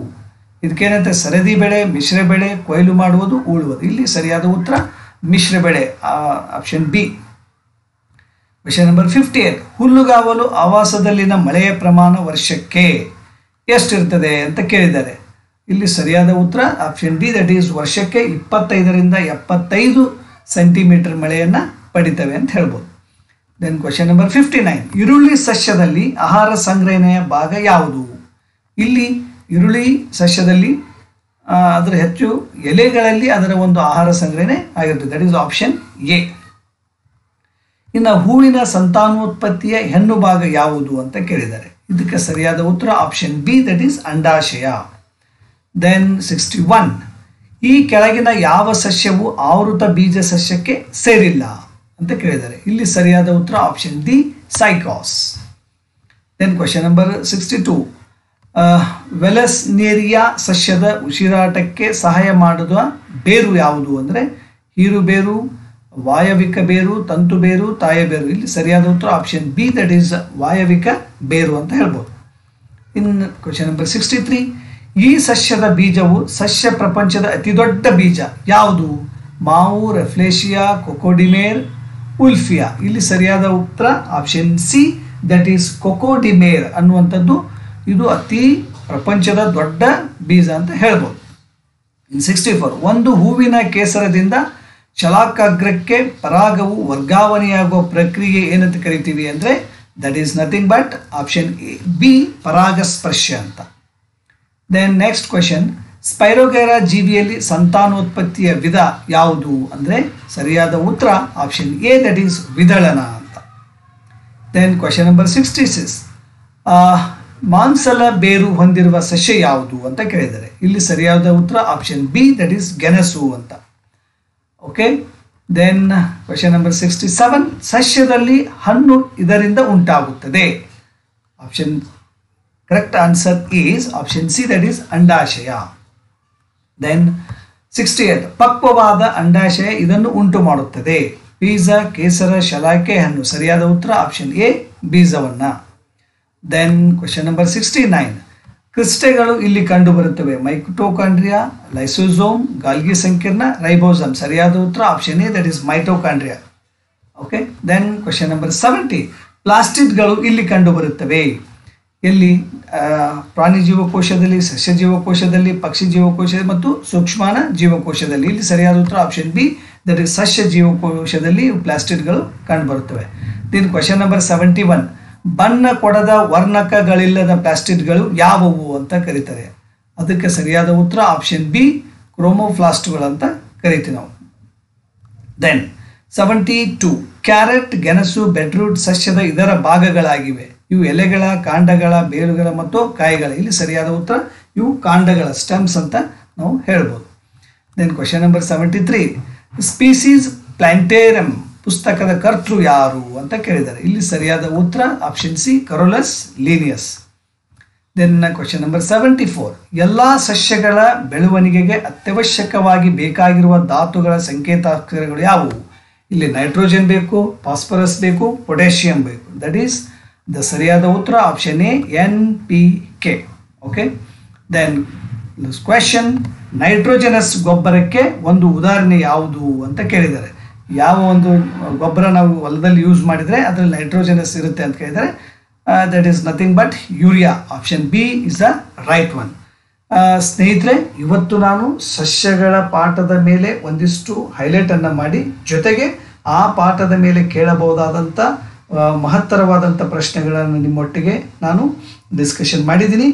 ಇದಕ್ಕೇನಂತೆ ಸರದಿ ಬೆಳೆ, ಮಿಶ್ರ ಬೆಳೆ, ಕೊಯ್ಲು ಮಾಡುವುದು, ಉಳುವುದು. ಇಲ್ಲಿ ಸರಿಯಾದ ಉತ್ತರ ಮಿಶ್ರ ಬೆಳೆ, ಆಪ್ಷನ್ ಬಿ. ಕ್ವೆಶ್ಚನ್ ನಂಬರ್ 58, ಹುಲ್ಲುಗಾವಲು ಆವಾಸದಲ್ಲಿನ ಮಳೆಯ ಪ್ರಮಾಣ ವರ್ಷಕ್ಕೆ ಎಷ್ಟಿರ್ತದೆ ಅಂತ ಕೇಳಿದ್ದಾರೆ. ಇಲ್ಲಿ ಸರಿಯಾದ ಉತ್ತರ ಆಪ್ಷನ್ ಡಿ, ದಟ್ ಈಸ್ ವರ್ಷಕ್ಕೆ 25ರಿಂದ 75 ಸೆಂಟಿಮೀಟರ್ ಮಳೆಯನ್ನು ಪಡಿತವೆ ಅಂತ ಹೇಳ್ಬೋದು. ದೆನ್ ಕ್ವೆಶ್ಚನ್ ನಂಬರ್ 59, ಈರುಳ್ಳಿ ಸಸ್ಯದಲ್ಲಿ ಆಹಾರ ಸಂಗ್ರಹಣೆಯ ಭಾಗ ಯಾವುದು? ಇಲ್ಲಿ ಈರುಳ್ಳಿ ಸಸ್ಯದಲ್ಲಿ ಅದರ ಹೆಚ್ಚು ಎಲೆಗಳಲ್ಲಿ ಅದರ ಒಂದು ಆಹಾರ ಸಂಗ್ರಹಣೆ ಆಗಿರ್ತದೆ. That is option A. ಇನ್ನು ಹೂವಿನ ಸಂತಾನೋತ್ಪತ್ತಿಯ ಹೆಣ್ಣು ಭಾಗ ಯಾವುದು ಅಂತ ಕೇಳಿದ್ದಾರೆ. ಇದಕ್ಕೆ ಸರಿಯಾದ ಉತ್ತರ ಆಪ್ಷನ್ ಬಿ, ದಟ್ ಈಸ್ ಅಂಡಾಶಯ. ದೆನ್ 61, ಈ ಕೆಳಗಿನ ಯಾವ ಸಸ್ಯವು ಆವೃತ ಬೀಜ ಸಸ್ಯಕ್ಕೆ ಸೇರಿಲ್ಲ ಅಂತ ಕೇಳಿದ್ದಾರೆ. ಇಲ್ಲಿ ಸರಿಯಾದ ಉತ್ತರ option D, cycas. Then question number 62, Vallisneria ಸಸ್ಯದ ಉಸಿರಾಟಕ್ಕೆ ಸಹಾಯ ಮಾಡುವ ಬೇರು ಯಾವುದು ಅಂದರೆ ಹೀರು ಬೇರು, ವಾಯವಿಕ ಬೇರು, ತಂತು ಬೇರು, ತಾಯ ಬೇರು. ಇಲ್ಲಿ ಸರಿಯಾದ ಉತ್ತರ ಆಪ್ಷನ್ ಬಿ, ದಟ್ ಈಸ್ ವಾಯವಿಕ ಬೇರು ಅಂತ ಹೇಳ್ಬೋದು. ಇನ್ನು ಕ್ವೆಶ್ಚನ್ ನಂಬರ್ 63, ಈ ಸಸ್ಯದ ಬೀಜವು ಸಸ್ಯ ಪ್ರಪಂಚದ ಅತಿ ದೊಡ್ಡ ಬೀಜ ಯಾವುದು? ಮಾವು, ರೆಫ್ಲೇಶಿಯಾ, ಕೊಕೋಡಿಮೇರ್, ಉಲ್ಫಿಯಾ. ಇಲ್ಲಿ ಸರಿಯಾದ ಉತ್ತರ ಆಪ್ಷನ್ ಸಿ, ದಟ್ ಈಸ್ ಕೊಕೋಡಿಮೇರ್ ಅನ್ನುವಂಥದ್ದು. ಇದು ಅತಿ ಪ್ರಪಂಚದ ದೊಡ್ಡ ಬೀಜ ಅಂತ ಹೇಳ್ಬೋದು. ಇನ್ 64, ಒಂದು ಹೂವಿನ ಕೇಸರದಿಂದ ಶಲಾಕಾಗ್ರಕ್ಕೆ ಪರಾಗವು ವರ್ಗಾವಣೆಯಾಗುವ ಪ್ರಕ್ರಿಯೆ ಏನಂತ ಕರಿತೀವಿ ಅಂದರೆ that is nothing but option B, ಪರಾಗಸ್ಪರ್ಶ ಅಂತ. ದೆನ್ ನೆಕ್ಸ್ಟ್ ಕ್ವೆಶನ್, ಸ್ಪೈರೋಗೈರಾ ಜೀವಿಯಲ್ಲಿ ಸಂತಾನೋತ್ಪತ್ತಿಯ ವಿಧ ಯಾವುದು ಅಂದರೆ ಸರಿಯಾದ ಉತ್ತರ ಆಪ್ಷನ್ ಎ, ದಟ್ ಈಸ್ ವಿದಳನ ಅಂತ. ದೆನ್ ಕ್ವೆಶ್ಚನ್ ನಂಬರ್ 66, ಮಾಂಸಲ ಬೇರು ಹೊಂದಿರುವ ಸಸ್ಯ ಯಾವುದು ಅಂತ ಕೇಳಿದ್ದಾರೆ. ಇಲ್ಲಿ ಸರಿಯಾದ ಉತ್ತರ ಆಪ್ಷನ್ ಬಿ, ದಟ್ ಈಸ್ ಗೆಣಸು ಅಂತ. ಓಕೆ, ದೆನ್ ಕ್ವೆಶ್ಚನ್ ನಂಬರ್ 67, ಸಸ್ಯದಲ್ಲಿ ಹಣ್ಣು ಇದರಿಂದ ಉಂಟಾಗುತ್ತದೆ. Option correct answer is option C, that is ಅಂಡಾಶಯ. ದೆನ್ 68, ಪಕ್ವವಾದ ಅಂಡಾಶಯ ಇದನ್ನು ಉಂಟು ಮಾಡುತ್ತದೆ. ಬೀಜ, ಕೇಸರ, ಶಲಾಕೆ, ಹಣ್ಣು. ಸರಿಯಾದ ಉತ್ತರ ಆಪ್ಷನ್ ಎ, ಬೀಜವನ್ನ. ದೆನ್ ಕ್ವೆಶ್ಚನ್ ನಂಬರ್ 69, ಕ್ರಿಸ್ಟೆಗಳು ಇಲ್ಲಿ ಕಂಡು ಬರುತ್ತವೆ. ಮೈಟೋಕಾಂಡ್ರಿಯಾ, ಲೈಸೋಸೋಮ್, ಗಾಲ್ಗಿ ಸಂಕೀರ್ಣ, ರೈಬೋಸಮ್. ಸರಿಯಾದ ಉತ್ತರ option A, that is mitochondria. Okay, then question number 70, ಪ್ಲಾಸ್ಟಿಡ್ಗಳು ಇಲ್ಲಿ ಕಂಡು ಬರುತ್ತವೆ. ಎಲ್ಲಿ? ಪ್ರಾಣಿ ಜೀವಕೋಶದಲ್ಲಿ, ಸಸ್ಯ ಜೀವಕೋಶದಲ್ಲಿ, ಪಕ್ಷಿ ಜೀವಕೋಶ ಮತ್ತು ಸೂಕ್ಷ್ಮಾಣ ಜೀವಕೋಶದಲ್ಲಿ. ಇಲ್ಲಿ ಸರಿಯಾದ ಉತ್ತರ ಆಪ್ಷನ್ ಬಿ, ದಟ್ ಈಸ್ ಸಸ್ಯ ಜೀವಕೋಶದಲ್ಲಿ ಪ್ಲಾಸ್ಟಿಡ್ಗಳು ಕಂಡು ಬರುತ್ತವೆ. ದೆನ್ ಕ್ವೆಶ್ಚನ್ ನಂಬರ್ 71, ಬಣ್ಣ ಕೊಡದ ವರ್ಣಕಗಳಿಲ್ಲದ ಪ್ಲಾಸ್ಟಿಡ್ಗಳು ಯಾವುವು ಅಂತ ಕರೀತಾರೆ. ಅದಕ್ಕೆ ಸರಿಯಾದ ಉತ್ತರ ಆಪ್ಷನ್ ಬಿ, ಕ್ರೋಮೋಫ್ಲಾಸ್ಟ್ಗಳು ಅಂತ ಕರಿತೀವಿ ನಾವು. ದೆನ್ 72, ಕ್ಯಾರೆಟ್, ಗೆಣಸು, ಬೆಟ್ರೂಟ್ ಸಸ್ಯದ ಇದರ ಭಾಗಗಳಾಗಿವೆ. ಇವು ಎಲೆಗಳ, ಕಾಂಡಗಳ, ಬೇರುಗಳ ಮತ್ತು ಕಾಯಿಗಳ. ಇಲ್ಲಿ ಸರಿಯಾದ ಉತ್ತರ ಇವು ಕಾಂಡಗಳ, ಸ್ಟೆಮ್ಸ್ ಅಂತ ನಾವು ಹೇಳ್ಬೋದು. Then question number 73, species plantarum ಪುಸ್ತಕದ ಕರ್ತೃ ಯಾರು ಅಂತ ಕೇಳಿದ್ದಾರೆ. ಇಲ್ಲಿ ಸರಿಯಾದ ಉತ್ತರ option C, Carolus Linnaeus. Then question number 74, ಎಲ್ಲ ಸಸ್ಯಗಳ ಬೆಳವಣಿಗೆಗೆ ಅತ್ಯವಶ್ಯಕವಾಗಿ ಬೇಕಾಗಿರುವ ಧಾತುಗಳ ಸಂಕೇತಾಕ್ಷರಗಳು ಯಾವುವು? ಇಲ್ಲಿ ನೈಟ್ರೋಜನ್ ಬೇಕು, ಫಾಸ್ಫರಸ್ ಬೇಕು, ಪೊಟ್ಯಾಷಿಯಂ ಬೇಕು. ದಟ್ ಈಸ್ ದ ಸರಿಯಾದ ಉತ್ತರ option A, NPK. Okay, then question, nitrogenous ಗೊಬ್ಬರಕ್ಕೆ ಒಂದು ಉದಾಹರಣೆ ಯಾವುದು ಅಂತ ಕೇಳಿದ್ದಾರೆ. ಯಾವ ಒಂದು ಗೊಬ್ಬರ ನಾವು ಹೊಲದಲ್ಲಿ ಯೂಸ್ ಮಾಡಿದರೆ ಅದರಲ್ಲಿ ನೈಟ್ರೋಜನಸ್ ಇರುತ್ತೆ ಅಂತ ಕೇಳಿದರೆ, that is nothing but urea. Option B is the right one. ಸ್ನೇಹಿತರೆ, ಇವತ್ತು ನಾನು ಸಸ್ಯಗಳ ಪಾಠದ ಮೇಲೆ ಒಂದಿಷ್ಟು ಹೈಲೈಟನ್ನು ಮಾಡಿ, ಜೊತೆಗೆ ಆ ಪಾಠದ ಮೇಲೆ ಕೇಳಬಹುದಾದಂಥ ಮಹತ್ತರವಾದಂಥ ಪ್ರಶ್ನೆಗಳನ್ನು ನಿಮ್ಮೊಟ್ಟಿಗೆ ನಾನು ಡಿಸ್ಕಷನ್ ಮಾಡಿದ್ದೀನಿ.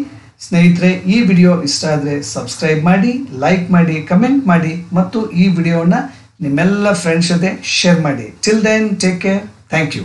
ಸ್ನೇಹಿತರೆ, ಈ ವಿಡಿಯೋ ಇಷ್ಟ ಆದರೆ ಸಬ್ಸ್ಕ್ರೈಬ್ ಮಾಡಿ, ಲೈಕ್ ಮಾಡಿ, ಕಮೆಂಟ್ ಮಾಡಿ ಮತ್ತು ಈ ವಿಡಿಯೋನ ನಿಮ್ಮೆಲ್ಲ ಫ್ರೆಂಡ್ಸ್ ಜೊತೆ ಶೇರ್ ಮಾಡಿ. Till then, take care. Thank you.